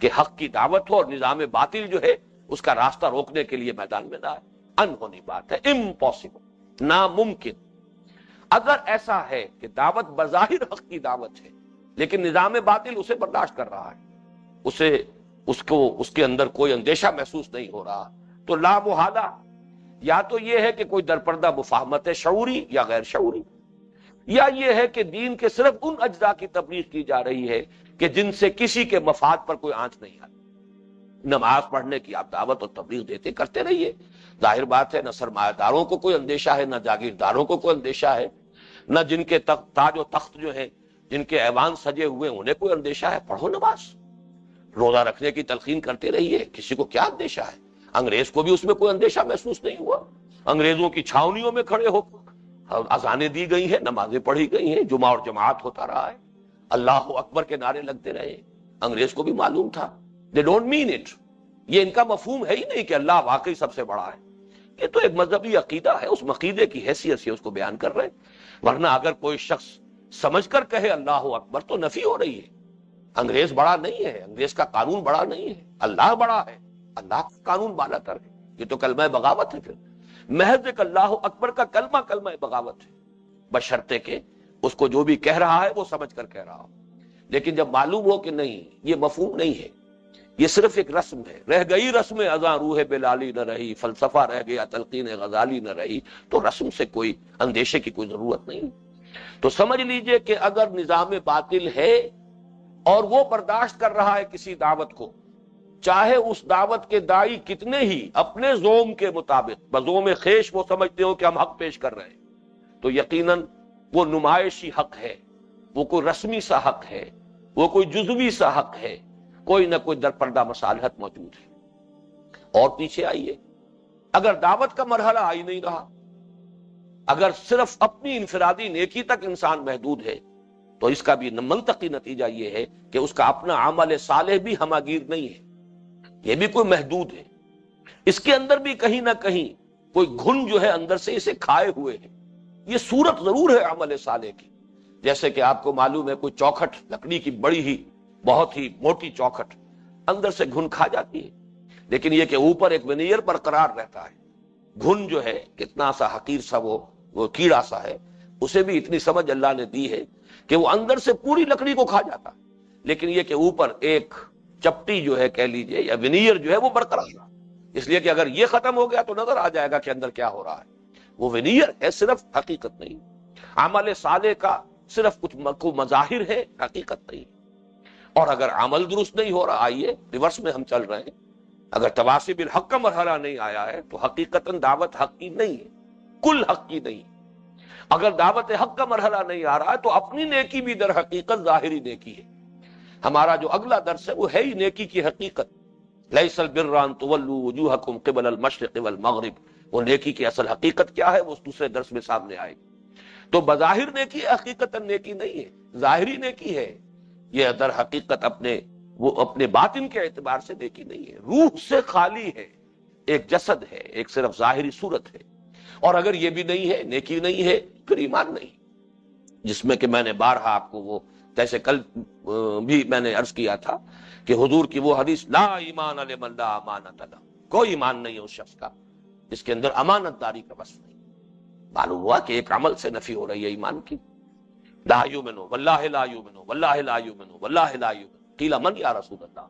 Speaker 1: کہ حق کی دعوت ہو اور نظام باطل جو ہے اس کا راستہ روکنے کے لیے میدان میں نہ آئے؟ انہونی بات ہے، امپاسبل، ناممکن۔ اگر ایسا ہے کہ دعوت بظاہر حق کی دعوت ہے لیکن نظام باطل اسے برداشت کر رہا ہے، اس کے اندر کوئی اندیشہ محسوس نہیں ہو رہا، تو لا محالہ یا تو یہ ہے کہ کوئی درپردہ مفاہمت ہے شعوری یا غیر شعوری، یا یہ ہے کہ دین کے صرف ان اجزاء کی تبلیغ کی جا رہی ہے کہ جن سے کسی کے مفاد پر کوئی آنچ نہیں آتی۔ نماز پڑھنے کی آپ دعوت اور تبلیغ دیتے کرتے رہیے، ظاہر بات ہے نہ سرمایہ داروں کو کوئی اندیشہ ہے، نہ جاگیرداروں کو کوئی اندیشہ ہے، نہ جن کے تاج و تخت جو ہیں، جن کے ایوان سجے ہوئے انہیں کوئی اندیشہ ہے۔ پڑھو نماز، روزہ رکھنے کی تلقین کرتے رہیے، کسی کو کیا اندیشہ ہے؟ انگریز کو بھی اس میں کوئی اندیشہ محسوس نہیں ہوا، انگریزوں کی چھاونیوں میں کھڑے ہو اذانیں دی گئی ہیں، نمازیں پڑھی گئی ہیں، جمعہ اور جماعت ہوتا رہا ہے، اللہ اکبر کے نعرے لگتے رہے، انگریز کو بھی معلوم تھا۔ دے ڈونٹ مین اٹ، یہ ان کا مفہوم ہے ہی نہیں کہ اللہ واقعی سب سے بڑا ہے، یہ تو ایک مذہبی عقیدہ ہے، اس عقیدے کی حیثیت سے اس کو بیان کر رہے ہیں، ورنہ اگر کوئی شخص سمجھ کر کہے اللہ اکبر تو نفی ہو رہی ہے۔ انگریز بڑا نہیں ہے، انگریز کا قانون بڑا نہیں ہے، اللہ بڑا ہے، اللہ کا قانون بالا تر ہے، یہ تو کلمہ بغاوت ہے، پھر محض ایک اللہ اکبر کا کلمہ کلمہ بغاوت ہے، بشرطے کہ اس کو جو بھی کہہ رہا ہے وہ سمجھ کر کہہ رہا ہو۔ لیکن جب معلوم ہو کہ نہیں یہ مفہوم نہیں ہے، یہ صرف ایک رسم ہے، رہ گئی رسم اذاں روح بلالی نہ رہی، فلسفہ رہ گیا تلقین غزالی نہ رہی، تو رسم سے کوئی اندیشے کی کوئی ضرورت نہیں۔ تو سمجھ لیجئے کہ اگر نظام باطل ہے اور وہ برداشت کر رہا ہے کسی دعوت کو، چاہے اس دعوت کے داعی کتنے ہی اپنے زوم کے مطابق بزوم خیش وہ سمجھتے ہو کہ ہم حق پیش کر رہے ہیں، تو یقیناً وہ نمائشی حق ہے، وہ کوئی رسمی سا حق ہے، وہ کوئی جزوی سا حق ہے، کوئی نہ کوئی درپردہ مصالحت موجود ہے۔ اور پیچھے آئیے، اگر دعوت کا مرحلہ آ ہی نہیں رہا، اگر صرف اپنی انفرادی نیکی تک انسان محدود ہے، تو اس کا بھی منطقی نتیجہ یہ ہے کہ اس کا اپنا عمل صالح بھی ہماگیر نہیں ہے، یہ بھی کوئی محدود ہے، اس کے اندر بھی کہیں نہ کہیں کوئی گھن جو ہے اندر سے اسے کھائے ہوئے ہے۔ یہ صورت ضرور ہے عمل صالح کی، جیسے کہ آپ کو معلوم ہے کوئی چوکھٹ لکڑی کی بڑی ہی بہت ہی موٹی چوکھٹ اندر سے گھن کھا جاتی ہے، لیکن یہ کہ اوپر ایک ونیئر برقرار رہتا ہے۔ گھن جو ہے کتنا سا حقیر سا وہ کیڑا سا ہے، اسے بھی اتنی سمجھ اللہ نے دی ہے کہ وہ اندر سے پوری لکڑی کو کھا جاتا ہے، لیکن یہ کہ اوپر ایک چپٹی جو ہے کہہ لیجئے یا ونیئر جو ہے وہ برقرار رہا، اس لیے کہ اگر یہ ختم ہو گیا تو نظر آ جائے گا کہ اندر کیا ہو رہا ہے۔ وہ ونیئر ہے، صرف حقیقت نہیں۔ عمل صالح کا صرف کچھ مظاہر ہے، حقیقت نہیں۔ اور اگر عمل درست نہیں ہو رہا، آئیے ریورس میں ہم چل رہے ہیں، اگر تواصی بالحق کا مرحلہ نہیں آیا ہے تو حقیقتاً دعوت حق کی نہیں ہے، کل حق کی نہیں۔ اگر دعوت حق کا مرحلہ نہیں آ رہا ہے تو اپنی نیکی بھی در حقیقت ظاہری نیکی ہے۔ ہمارا جو اگلا درس ہے وہ ہے ہی نیکی کی حقیقت، لیس البر ان تولوا وجوہکم قبل المشرق والمغرب، وہ نیکی کی اصل حقیقت کیا ہے وہ اس دوسرے درس میں سامنے آئے گی۔ تو بظاہر نیکی حقیقتاً نیکی نہیں ہے، ظاہری نیکی ہے، یہ در حقیقت اپنے باطن کے اعتبار سے نیکی نہیں ہے، روح سے خالی ہے، ایک جسد ہے، ایک صرف ظاہری صورت ہے۔ اور اگر یہ بھی نہیں ہے، نیکی نہیں ہے، پھر ایمان نہیں، جس میں کہ میں نے بارہا آپ کو وہ جیسے کل بھی میں نے عرض کیا تھا کہ حضور کی وہ حدیث لا ایمان لمن لا امانت له، کوئی ایمان نہیں ہے اس شخص کا جس کے اندر امانت داری کا وصف نہیں۔ معلوم ہوا کہ ایک عمل سے نفی ہو رہی ہے ایمان کی، لا یؤمن واللہ لا یؤمن واللہ لا یؤمن واللہ لا یؤمن، قیل من یا رسول اللہ،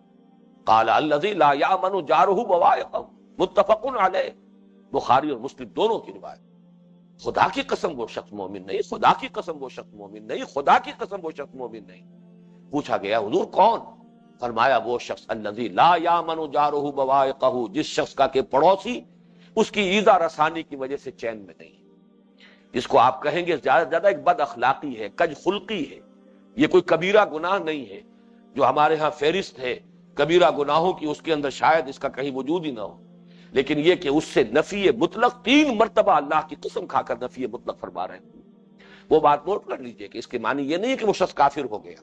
Speaker 1: قال الذی لا یامن جارہ بوائقہ، متفق علیہ، بخاری اور مسلم دونوں کی روایت۔ خدا کی قسم وہ شخص مومن نہیں، خدا کی قسم وہ شخص مومن نہیں، خدا کی قسم وہ شخص مومن نہیں۔ پوچھا گیا حضور کون؟ فرمایا وہ شخص الذی لا یامن جارہ بوائقہ، جس شخص کا کہ پڑوسی اس کی ایذا رسانی کی وجہ سے چین میں نہیں، جس کو آپ کہیں گے زیادہ سے زیادہ ایک بد اخلاقی ہے، کج خلقی ہے، یہ کوئی کبیرہ گناہ نہیں ہے جو ہمارے ہاں فہرست ہے کبیرہ گناہوں کی، اس کے اندر شاید اس کا کہیں وجود ہی نہ ہو، لیکن یہ کہ اس سے نفی مطلق 3 مرتبہ اللہ کی قسم کھا کر نفی مطلق فرما رہے ہیں۔ وہ بات نوٹ کر لیجئے کہ اس کے معنی یہ نہیں کہ وہ شخص کافر ہو گیا،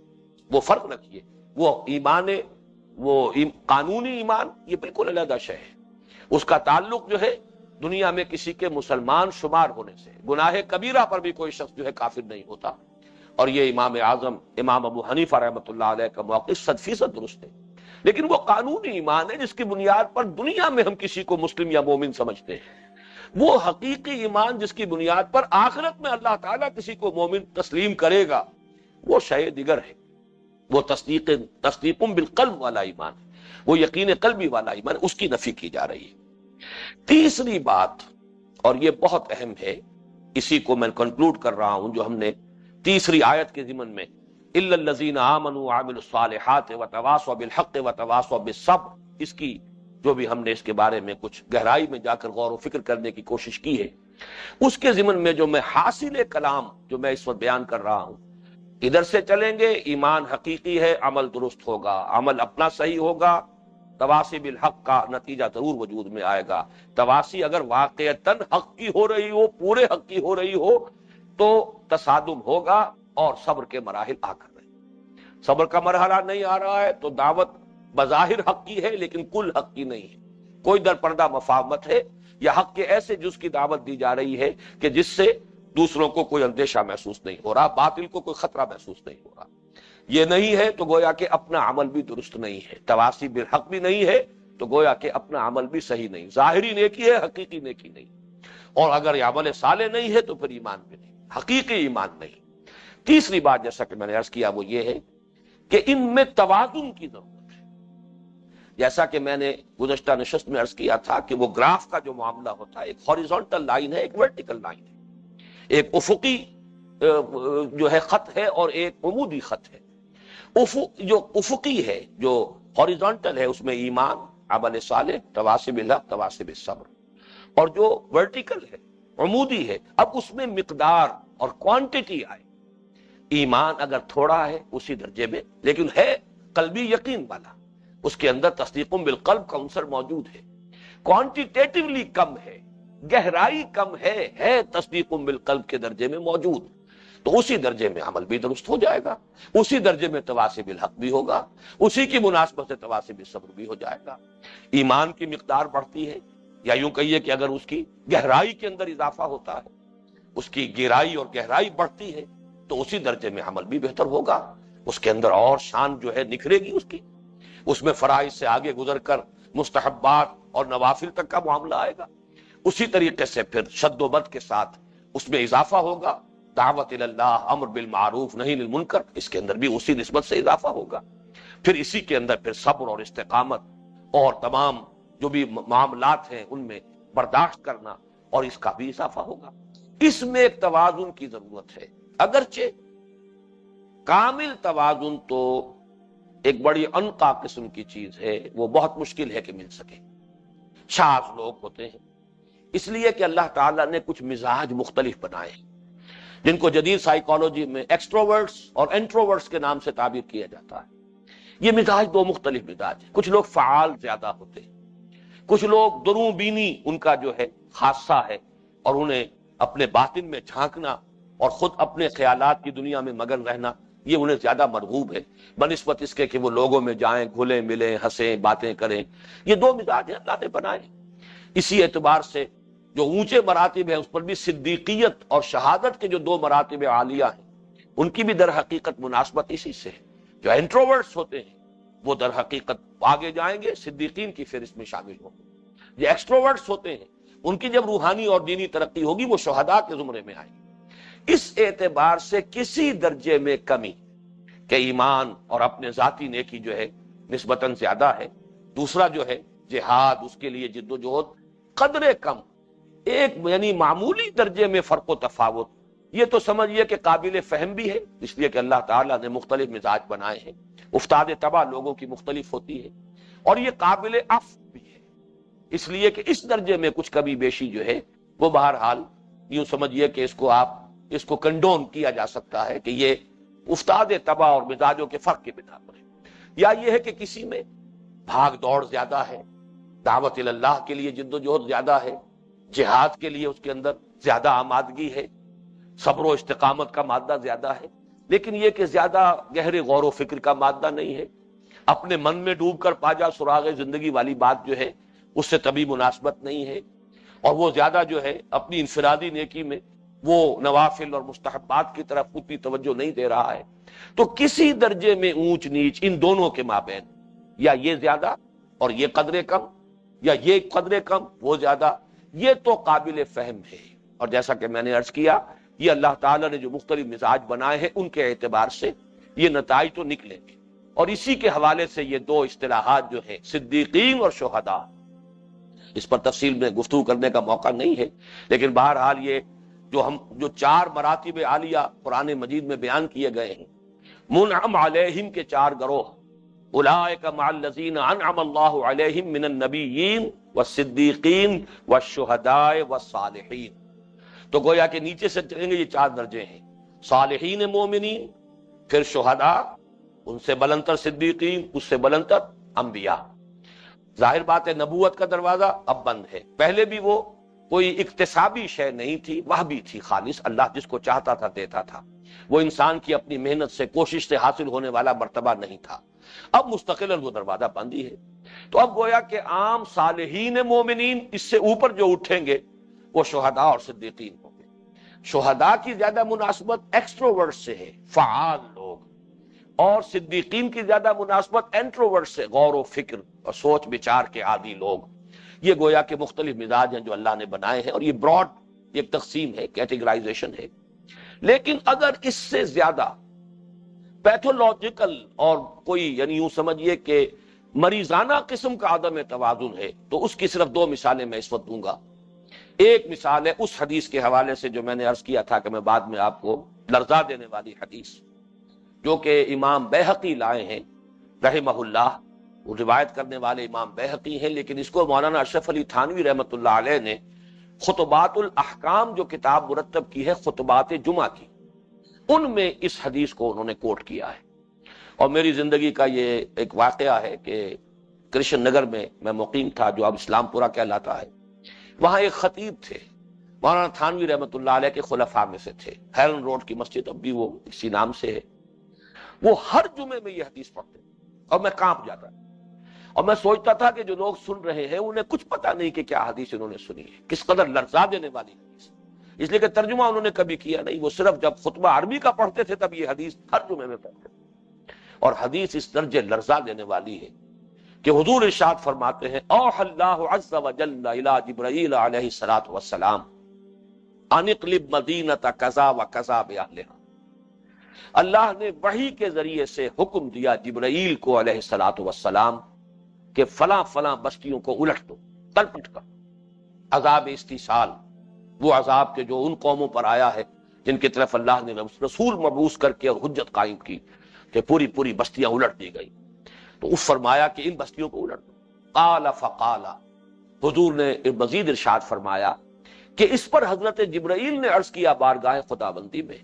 Speaker 1: وہ فرق رکھیے، وہ ایمان، وہ قانونی ایمان یہ بالکل علیحدہ شے ہے، اس کا تعلق جو ہے دنیا میں کسی کے مسلمان شمار ہونے سے، گناہ کبیرہ پر بھی کوئی شخص جو ہے کافر نہیں ہوتا، اور یہ امام اعظم امام ابو حنیفہ رحمۃ اللہ علیہ کا موقف 100% درست ہے۔ لیکن وہ قانونی ایمان ہے جس کی بنیاد پر دنیا میں ہم کسی کو مسلم یا مومن سمجھتے ہیں، وہ حقیقی ایمان جس کی بنیاد پر آخرت میں اللہ تعالیٰ کسی کو مومن تسلیم کرے گا، وہ شے دیگر ہے، وہ تصدیق بالقلب والا ایمان ہے، وہ یقین قلبی والا ایمان ہے، اس کی نفی کی جا رہی ہے۔ تیسری بات، اور یہ بہت اہم ہے، اسی کو میں کنکلوڈ کر رہا ہوں جو ہم نے تیسری آیت کے ضمن میں الا الذین آمنوا وعملوا الصالحات وتواصوا بالحق وتواصوا بالصبر، اس کی جو بھی ہم نے اس کے بارے میں کچھ گہرائی میں جا کر غور و فکر کرنے کی کوشش کی ہے، اس کے ضمن میں جو میں حاصل کلام جو میں اس وقت بیان کر رہا ہوں، ادھر سے چلیں گے ایمان حقیقی ہے، عمل درست ہوگا، عمل اپنا صحیح ہوگا، تواصی بالحق کا نتیجہ ضرور وجود میں آئے گا۔ تواصی اگر واقعتاً حق کی ہو رہی ہو، پورے حق کی ہو رہی ہو، تو تصادم ہوگا اور صبر کے مراحل آ کر رہے، صبر کا مرحلہ نہیں آ رہا ہے تو دعوت بظاہر حق کی ہے لیکن کل حق کی نہیں ہے، کوئی در پردہ مفاہمت ہے یا حق کے ایسے جز کی دعوت دی جا رہی ہے کہ جس سے دوسروں کو کوئی اندیشہ محسوس نہیں ہو رہا، باطل کو کوئی خطرہ محسوس نہیں ہو رہا۔ یہ نہیں ہے تو گویا کہ اپنا عمل بھی درست نہیں ہے، تواصی بالحق بھی نہیں ہے تو گویا کہ اپنا عمل بھی صحیح نہیں، ظاہری نیکی ہے حقیقی نیکی نہیں، اور اگر یہ عمل صالح نہیں ہے تو پھر ایمان بھی نہیں، حقیقی ایمان نہیں۔ تیسری بات جیسا کہ میں نے عرض کیا وہ یہ ہے کہ ان میں توازن کی ضرورت ہے، جیسا کہ میں نے گزشتہ نشست میں عرض کیا تھا کہ وہ گراف کا جو معاملہ ہوتا ہے، ایک ہاریزونٹل لائن ہے، ایک ورٹیکل لائن ہے، ایک افقی جو ہے خط ہے اور ایک عمودی خط ہے۔ جو افقی ہے، جو ہاریزونٹل ہے، اس میں ایمان، عمل صالح، تواصی بالحق، تواصی بالصبر، اور جو ورٹیکل ہے، عمودی ہے، اب اس میں مقدار اور کوانٹٹی آئے، ایمان اگر تھوڑا ہے اسی درجے میں لیکن ہے قلبی یقین والا، اس کے اندر تصدیق بالقلب کا عنصر موجود ہے، کوانٹیٹیولی کم ہے، گہرائی کم ہے تصدیق بالقلب کے درجے میں موجود، تو اسی درجے میں عمل بھی درست ہو جائے گا، اسی درجے میں تواصی بالحق بھی ہوگا، اسی کی مناسبت سے تواصی بالصبر بھی ہو جائے گا۔ ایمان کی مقدار بڑھتی ہے، یا یوں کہیے کہ اگر اس کی گہرائی کے اندر اضافہ ہوتا ہے، اس کی گہرائی اور گہرائی بڑھتی ہے تو اسی درجے میں عمل بھی بہتر ہوگا، اس کے اندر اور شان جو ہے نکھرے گی اس کی، اس میں فرائض سے آگے گزر کر مستحبات اور نوافل تک کا معاملہ آئے گا، اسی طریقے سے پھر شد و بد کے ساتھ اس میں اضافہ ہوگا، دعوت اللہ، امر بالمعروف نہی عن المنکر، اس کے اندر بھی اسی نسبت سے اضافہ ہوگا، پھر اسی کے اندر پھر صبر اور استقامت اور تمام جو بھی معاملات ہیں ان میں برداشت کرنا اور اس کا بھی اضافہ ہوگا۔ اس میں ایک توازن کی ضرورت ہے، اگرچہ کامل توازن تو ایک بڑی انقا قسم کی چیز ہے، وہ بہت مشکل ہے کہ مل سکے، شاذ لوگ ہوتے ہیں، اس لیے کہ اللہ تعالیٰ نے کچھ مزاج مختلف بنائے ہیں جن کو جدید سائیکالوجی میں ایکسٹروورٹس اور انٹروورٹس کے نام سے تعبیر کیا جاتا ہے۔ یہ مزاج دو مختلف مزاج ہیں، کچھ لوگ فعال زیادہ ہوتے ہیں، کچھ لوگ دروں بینی ان کا جو ہے خاصہ ہے، اور انہیں اپنے باطن میں جھانکنا اور خود اپنے خیالات کی دنیا میں مگن رہنا یہ انہیں زیادہ مرغوب ہے بنسبت اس کے کہ وہ لوگوں میں جائیں، گھلیں ملیں، ہنسیں، باتیں کریں۔ یہ دو مزاج ہیں اللہ نے بنائے، اسی اعتبار سے جو اونچے مراتب ہیں اس پر بھی صدیقیت اور شہادت کے جو دو مراتب عالیہ ہیں ان کی بھی در حقیقت مناسبت اسی سے ہے۔ جو انٹروورٹس ہوتے ہیں وہ در حقیقت آگے جائیں گے، صدیقین کی فہرست میں شامل ہوں گے۔ جو ایکسٹروورٹس ہوتے ہیں ان کی جب روحانی اور دینی ترقی ہوگی وہ شہداء کے زمرے میں آئیں گے۔ اس اعتبار سے کسی درجے میں کمی کہ ایمان اور اپنے ذاتی نیکی جو ہے نسبتاً زیادہ ہے، دوسرا جو ہے جہاد، اس کے لیے جد و جہد قدر کم، ایک یعنی معمولی درجے میں فرق و تفاوت، یہ تو سمجھیے کہ قابل فہم بھی ہے، اس لیے کہ اللہ تعالیٰ نے مختلف مزاج بنائے ہیں، افتاد طبع لوگوں کی مختلف ہوتی ہے، اور یہ قابل عفو بھی ہے، اس لیے کہ اس درجے میں کچھ کمی بیشی جو ہے وہ بہرحال یوں سمجھیے کہ اس کو کنڈون کیا جا سکتا ہے کہ یہ افتاد طبع اور مزاجوں کے فرق کی بنا پر ہے۔ یا یہ ہے کہ کسی میں بھاگ دوڑ زیادہ ہے، دعوت اللہ کے لیے جد و جہد زیادہ ہے، جہاد کے لیے اس کے اندر زیادہ آمادگی ہے، صبر و استقامت کا مادہ زیادہ ہے، لیکن یہ کہ زیادہ گہرے غور و فکر کا مادہ نہیں ہے، اپنے من میں ڈوب کر پاجا سراغ زندگی والی بات جو ہے اس سے طبی مناسبت نہیں ہے، اور وہ زیادہ جو ہے اپنی انفرادی نیکی میں وہ نوافل اور مستحبات کی طرف اتنی توجہ نہیں دے رہا ہے، تو کسی درجے میں اونچ نیچ ان دونوں کے مابین، یا یہ زیادہ اور یہ قدر کم، یا یہ قدر کم وہ زیادہ، یہ تو قابل فہم ہے۔ اور جیسا کہ میں نے عرض کیا، یہ اللہ تعالیٰ نے جو مختلف مزاج بنائے ہیں ان کے اعتبار سے یہ نتائج تو نکلیں گے، اور اسی کے حوالے سے یہ دو اصطلاحات جو ہیں صدیقین اور شہداء، اس پر تفصیل میں گفتگو کرنے کا موقع نہیں ہے، لیکن بہرحال یہ جو چار مراتب عالیہ قرآن مجید میں بیان کیے گئے ہیں، منعم علیہم کے چار گروہ، اولئک مع الذین انعم اللہ علیہم من النبیین والصدیقین والشہداء والصالحین، تو گویا کہ نیچے سے چلیں گے یہ چار درجے ہیں، صالحین مومنین، پھر شہداء، ان سے بلندتر صدیقین، اس سے بلندتر انبیاء۔ ظاہر بات ہے نبوت کا دروازہ اب بند ہے، پہلے بھی وہ کوئی اکتسابی شے نہیں تھی، وہ بھی تھی خالص، اللہ جس کو چاہتا تھا دیتا تھا، وہ انسان کی اپنی محنت سے کوشش سے حاصل ہونے والا مرتبہ نہیں تھا، اب مستقلاً وہ دروازہ بند ہی ہے۔ تو اب گویا کہ عام صالحین مومنین اس سے اوپر جو اٹھیں گے وہ شہداء اور صدیقین ہوں گے۔ شہداء کی زیادہ مناسبت ایکسٹروورٹ سے ہے، فعال لوگ، اور صدیقین کی زیادہ مناسبت انٹروورٹ سے، غور و فکر اور سوچ بچار کے عادی لوگ۔ یہ گویا کہ مختلف مزاج ہیں جو اللہ نے بنائے ہیں، اور یہ براڈ ایک تقسیم ہے، کیٹیگرائزیشن ہے۔ لیکن اگر اس سے زیادہ پیتھولوجیکل اور کوئی یعنی یوں سمجھیے کہ مریضانہ قسم کا عدم توازن ہے، تو اس کی صرف دو مثالیں میں اس وقت دوں گا۔ ایک مثال ہے اس حدیث کے حوالے سے جو میں نے عرض کیا تھا کہ میں بعد میں آپ کو لرزا دینے والی حدیث، جو کہ امام بیہقی لائے ہیں رحمہ اللہ، وہ روایت کرنے والے امام بیہقی ہیں، لیکن اس کو مولانا اشرف علی تھانوی رحمۃ اللہ علیہ نے خطبات الاحکام جو کتاب مرتب کی ہے خطبات جمعہ کی، ان میں اس حدیث کو انہوں نے کوٹ کیا ہے۔ اور میری زندگی کا یہ ایک واقعہ ہے کہ کرشن نگر میں مقیم تھا، جو اب اسلام پورہ کہلاتا ہے، وہاں ایک خطیب تھے مولانا تھانوی رحمۃ اللہ علیہ کے خلفاء میں سے تھے، ہیرن روڈ کی مسجد اب بھی وہ اسی نام سے ہے، وہ ہر جمعے میں یہ حدیث پڑھتے اور میں کانپ جاتا، اور میں سوچتا تھا کہ جو لوگ سن رہے ہیں انہیں کچھ پتہ نہیں کہ کیا حدیث انہوں نے سنی ہے، کس قدر لرزا دینے والی حدیث، اس لیے کہ ترجمہ انہوں نے کبھی کیا نہیں، وہ صرف جب خطبہ عربی کا پڑھتے تھے تب یہ حدیث ہر جمعے میں پڑھتے تھے، اور حدیث اس درجے لرزا دینے والی ہے کہ حضور ارشاد فرماتے ہیں اوحى اللہ عز وجل الى جبرائیل علیہ الصلوۃ والسلام ان اقلب مدینۃ کذا وکذا باہلھا، اللہ نے وحی کے ذریعے سے حکم دیا جبرائیل کو علیہ الصلوۃ والسلام کہ فلاں فلاں بستیوں کو الٹ دو، تلپٹ کر، عذاب استیصال، وہ عذاب کے جو ان قوموں پر آیا ہے جن کی طرف اللہ نے رسول مبعوث کر کے اور حجت قائم کی کہ پوری پوری بستیاں الٹ دی گئی، تو اس فرمایا کہ ان بستیوں کو الٹ دو۔ قال فقال، حضور نے مزید ارشاد فرمایا کہ اس پر حضرت جبرائیل نے عرض کیا بارگاہ خداوندی میں،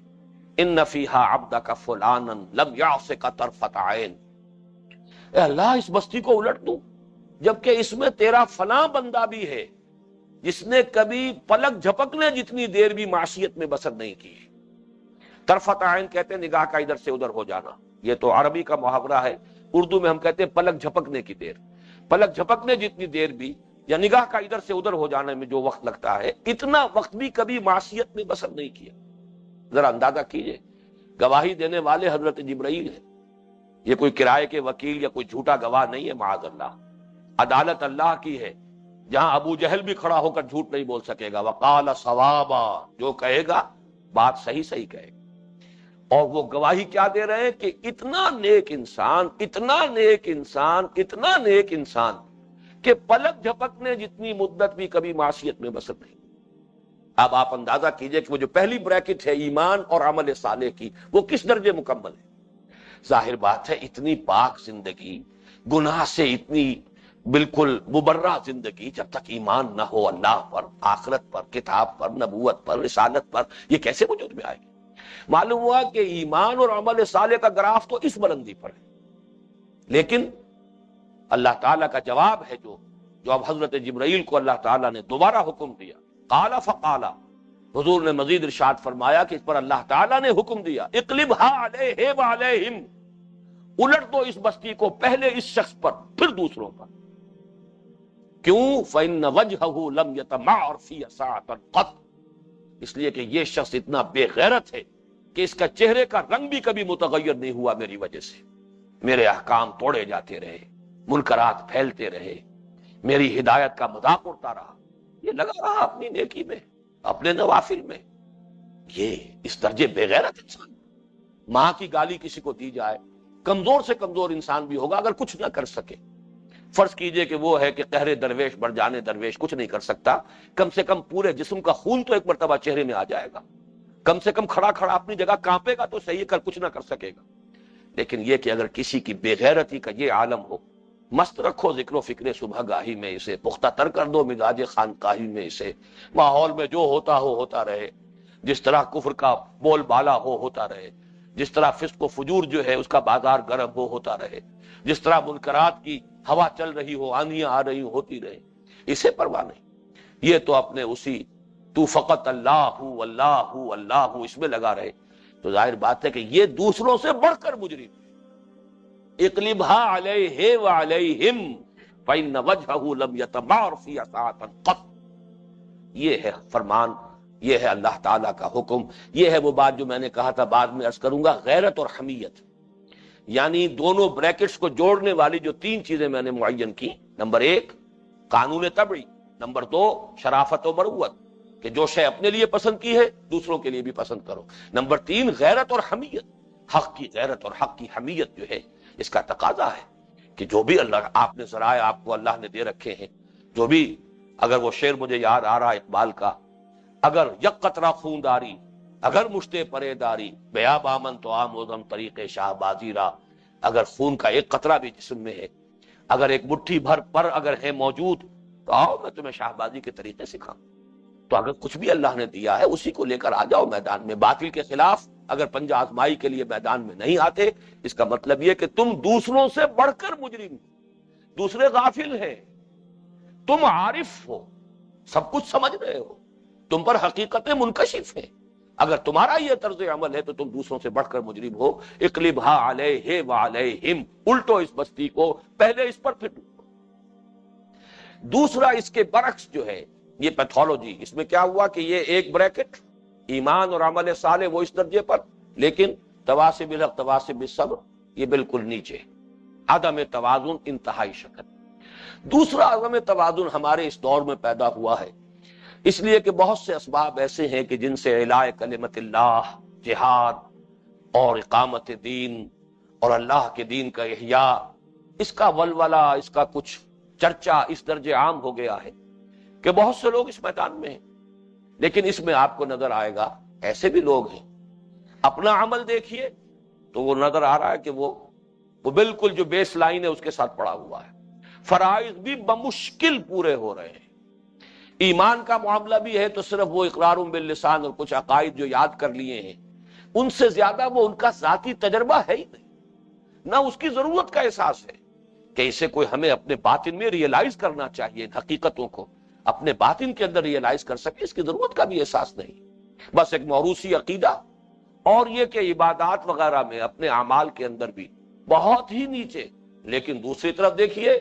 Speaker 1: ان فیہا عبدک فلانا لم یعصک طرفۃ عین، اے اللہ اس بستی کو الٹ دوں جبکہ اس میں تیرا فلاں بندہ بھی ہے جس نے کبھی پلک جھپکنے جتنی دیر بھی معصیت میں بسر نہیں کی۔ طرفۃ عین کہتے ہیں نگاہ کا ادھر سے ادھر ہو جانا، یہ تو عربی کا محاورہ ہے، اردو میں ہم کہتے ہیں پلک جھپکنے کی دیر، پلک جھپکنے جتنی دیر بھی یا نگاہ کا ادھر سے ادھر ہو جانے میں جو وقت لگتا ہے، اتنا وقت بھی کبھی معصیت میں بسر نہیں کیا۔ ذرا اندازہ کیجئے، گواہی دینے والے حضرت جبرائیل ہیں، یہ کوئی کرائے کے وکیل یا کوئی جھوٹا گواہ نہیں ہے، معاذ اللہ۔ عدالت اللہ کی ہے، جہاں ابو جہل بھی کھڑا ہو کر جھوٹ نہیں بول سکے گا۔ وقال صوابا، جو کہے گا بات صحیح صحیح کہے گا۔ اور وہ گواہی کیا دے رہے ہیں کہ اتنا نیک انسان، اتنا نیک انسان، اتنا نیک انسان کہ پلک جھپکنے جتنی مدت بھی کبھی معصیت میں بسر نہیں۔ اب آپ اندازہ کیجئے کہ وہ جو پہلی بریکٹ ہے ایمان اور عمل صالح کی، وہ کس درجے مکمل ہے۔ ظاہر بات ہے اتنی پاک زندگی، گناہ سے اتنی بالکل مبرہ زندگی، جب تک ایمان نہ ہو اللہ پر، آخرت پر، کتاب پر، نبوت پر، رسالت پر، یہ کیسے وجود میں آئے گی؟ معلوم ہوا کہ ایمان اور عمل صالح کا گراف تو اس بلندی پر ہے، لیکن اللہ تعالیٰ کا جواب ہے جو اب حضرت جبرائیل کو اللہ تعالیٰ نے دوبارہ حکم دیا، قال فقالا، حضور نے مزید ارشاد فرمایا کہ اس پر اللہ تعالیٰ نے حکم دیا، اقلبها علیہ وعلیہم، الٹ دو اس بستی کو، پہلے اس شخص پر پھر دوسروں پر۔ کیوں؟ فإن وجهه لم يتمعر في ساعة قط، اس لیے کہ یہ شخص اتنا بے غیرت ہے کہ اس کا چہرے کا رنگ بھی کبھی متغیر نہیں ہوا میری وجہ سے۔ میرے احکام توڑے جاتے رہے، منکرات پھیلتے رہے، میری ہدایت کا مذاق اڑتا رہا، یہ لگا رہا اپنی نیکی میں، اپنے نوافل میں۔ یہ اس درجے بے غیرت انسان، ماں کی گالی کسی کو دی جائے، کمزور سے کمزور انسان بھی ہوگا اگر کچھ نہ کر سکے، فرض کیجئے کہ وہ ہے کہ قہر درویش بڑھ جانے درویش کچھ نہیں کر سکتا، کم سے کم پورے جسم کا خون تو ایک مرتبہ چہرے میں آ جائے گا، کم سے کم کھڑا کھڑا اپنی جگہ کانپے گا تو صحیح، کر کچھ نہ کر سکے گا۔ لیکن یہ کہ اگر کسی کی بے غیرتی کا یہ عالم ہو، مست رکھو ذکر و فکر صبح گاہی میں اسے، پختہ تر کر دو مزاج خانقاہی میں اسے، ماحول میں جو ہوتا رہے، جس طرح کفر کا بول بالا ہوتا رہے، جس طرح فسق و فجور جو ہے اس کا بازار گرم ہوتا رہے، جس طرح منکرات کی ہوا چل رہی ہو، آندھیاں آ رہی ہوتی رہے، اسے پرواہ نہیں۔ یہ تو اپنے اسی تو فقط اللہ اللہ اللہ اس میں لگا رہے، تو ظاہر بات ہے کہ یہ دوسروں سے بڑھ کر مجرم۔ اقلبها علیہ وعلیہم فإن وجهه لم يتمعر في ساعة قط، یہ ہے فرمان، یہ ہے اللہ تعالیٰ کا حکم، یہ ہے وہ بات جو میں نے کہا تھا، بعد میں عرض کروں گا، غیرت اور حمیت، یعنی دونوں بریکٹس کو جوڑنے والی جو تین چیزیں میں نے معین کی، نمبر ایک قانون طبعی، نمبر دو شرافت و مروت، کہ جو شے اپنے لیے پسند کی ہے دوسروں کے لیے بھی پسند کرو، نمبر تین غیرت اور حمیت، حق کی غیرت اور حق کی حمیت جو ہے اس کا تقاضا ہے کہ جو بھی اللہ آپ نے ذرائع آپ کو اللہ نے دے رکھے ہیں، جو بھی، اگر وہ شعر مجھے یاد آ رہا اقبال کا، اگر یک قطرہ خون داری، اگر مشتے پرے داری، بیا بامن تو آموزم طریق شاہ بازی را، اگر خون کا ایک قطرہ بھی جسم میں ہے، اگر ایک مٹھی بھر پر اگر ہے موجود، تو آؤ میں تمہیں شاہ بازی کے طریقے سکھاؤں۔ تو اگر کچھ بھی اللہ نے دیا ہے اسی کو لے کر آ جاؤ میدان میں، باطل کے خلاف اگر پنجہ آزمائی کے لیے میدان میں نہیں آتے، اس کا مطلب یہ کہ تم دوسروں سے بڑھ کر مجرم، دوسرے غافل ہیں، تم عارف ہو، سب کچھ سمجھ رہے ہو، تم پر حقیقتیں منکشف ہیں، اگر تمہارا یہ طرز عمل ہے تو تم دوسروں سے بڑھ کر مجرم ہو۔ اقلبھا علیہ وعلیہم، الٹو اس بستی کو، پہلے اس پر پھر دوسروں۔ دوسرا اس کے برعکس جو ہے یہ پیتھولوجی، اس میں کیا ہوا کہ یہ ایک بریکٹ ایمان اور عمل صالح وہ اس درجے پر، لیکن تواصی بالحق تواصی بالصبر یہ بالکل نیچے، عدم توازن انتہائی شکل۔ دوسرا عدم توازن ہمارے اس دور میں پیدا ہوا ہے اس لیے کہ بہت سے اسباب ایسے ہیں کہ جن سے اعلاء کلمت اللہ، جہاد اور اقامت دین اور اللہ کے دین کا احیاء، اس کا ولولہ، اس کا کچھ چرچا اس درجے عام ہو گیا ہے کہ بہت سے لوگ اس میدان میں ہیں۔ لیکن اس میں آپ کو نظر آئے گا ایسے بھی لوگ ہیں، اپنا عمل دیکھیے تو وہ نظر آ رہا ہے کہ وہ بالکل جو بیس لائن ہے اس کے ساتھ پڑا ہوا ہے، فرائض بھی بمشکل پورے ہو رہے ہیں، ایمان کا معاملہ بھی ہے تو صرف وہ اقرار باللسان اور کچھ عقائد جو یاد کر لیے ہیں، ان سے زیادہ وہ ان کا ذاتی تجربہ ہے ہی نہیں، نہ اس کی ضرورت کا احساس ہے کہ اسے کوئی ہمیں اپنے باطن میں ریئلائز کرنا چاہیے، حقیقتوں کو اپنے باطن کے اندر ریئلائز کر سکے، اس کی ضرورت کا بھی احساس نہیں، بس ایک موروثی عقیدہ، اور یہ کہ عبادات وغیرہ میں اپنے اعمال کے اندر بھی بہت ہی نیچے۔ لیکن دوسری طرف دیکھیے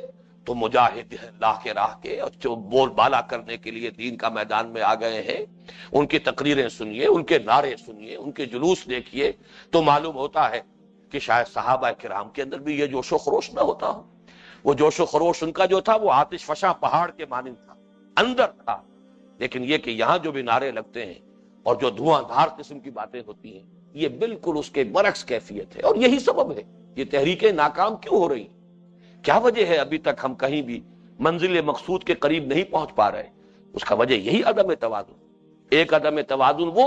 Speaker 1: تو مجاہد ہیں اللہ کے راہ کے، اور جو بول بالا کرنے کے لیے دین کا میدان میں آ گئے ہیں، ان کی تقریریں سنیے، ان کے نعرے سنیے، ان کے جلوس دیکھیے، تو معلوم ہوتا ہے کہ شاید صحابہ کرام کے اندر بھی یہ جوش و خروش نہ ہوتا ہو۔ وہ جوش و خروش ان کا جو تھا وہ آتش فشاں پہاڑ کے مانند تھا، اندر تھا۔ لیکن یہ کہ یہاں جو بھی نعرے لگتے ہیں اور جو دھواں دھار قسم کی باتیں ہوتی ہیں، یہ بالکل اس کے برعکس کیفیت ہے، اور یہی سبب ہے یہ تحریکیں ناکام کیوں ہو رہی ہیں۔ کیا وجہ ہے ابھی تک ہم کہیں بھی منزل مقصود کے قریب نہیں پہنچ پا رہے؟ اس کا وجہ یہی عدم توازن۔ ایک عدم توازن وہ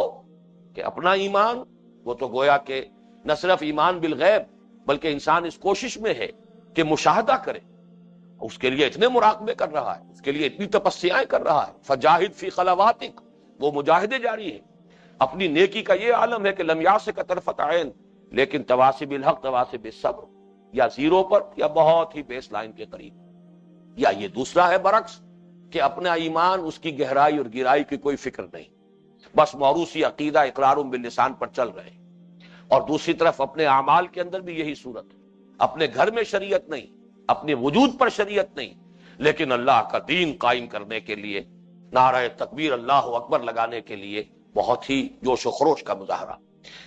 Speaker 1: کہ اپنا ایمان، وہ تو گویا کہ نہ صرف ایمان بالغیب، بلکہ انسان اس کوشش میں ہے کہ مشاہدہ کرے، اس کے لیے اتنے مراقبے کر رہا ہے، اس کے لیے اتنی تپسیائیں کر رہا ہے، فجاہد فی خلواتک، وہ مجاہدے جاری ہیں۔ اپنی نیکی کا یہ عالم ہے کہ لم یاسک طرفت عین، لیکن تواصی بالحق تواصی بالصبر، یا زیرو پر یا بہت ہی بیس لائن کے قریب۔ یا یہ دوسرا ہے برعکس کہ اپنا ایمان، اس کی گہرائی اور گہرائی کی کوئی فکر نہیں، بس موروثی عقیدہ اقرار باللسان پر چل رہے ہیں۔ اور دوسری طرف اپنے اعمال کے اندر بھی یہی صورت ہے، اپنے گھر میں شریعت نہیں، اپنے وجود پر شریعت نہیں، لیکن اللہ کا دین قائم کرنے کے لیے نعرہ تکبیر اللہ اکبر لگانے کے لیے بہت ہی جوش و خروش کا مظاہرہ۔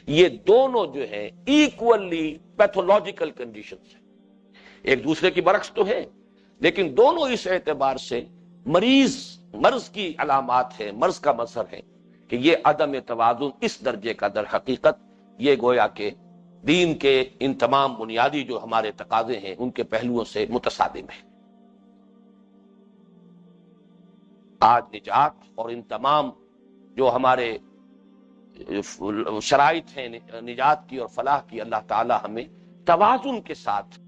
Speaker 1: یہ دونوں جو ہیں ایکولی پیتھولوجیکل کنڈیشنز ہیں، ایک دوسرے کی برعکس تو ہیں، لیکن دونوں اس اعتبار سے مرض کی علامات ہیں، مرض کا مظہر ہے کہ یہ عدم توازن اس درجے کا در حقیقت یہ گویا کہ دین کے ان تمام بنیادی جو ہمارے تقاضے ہیں ان کے پہلوؤں سے متصادم ہے۔ آج نجات اور ان تمام جو ہمارے شرائط ہیں نجات کی اور فلاح کی، اللہ تعالی ہمیں توازن کے ساتھ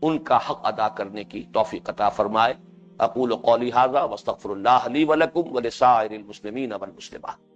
Speaker 1: ان کا حق ادا کرنے کی توفیق عطا فرمائے۔ اقول قولی ھذا واستغفر اللہ لی ولکم ولسائر المسلمین والمسلمات۔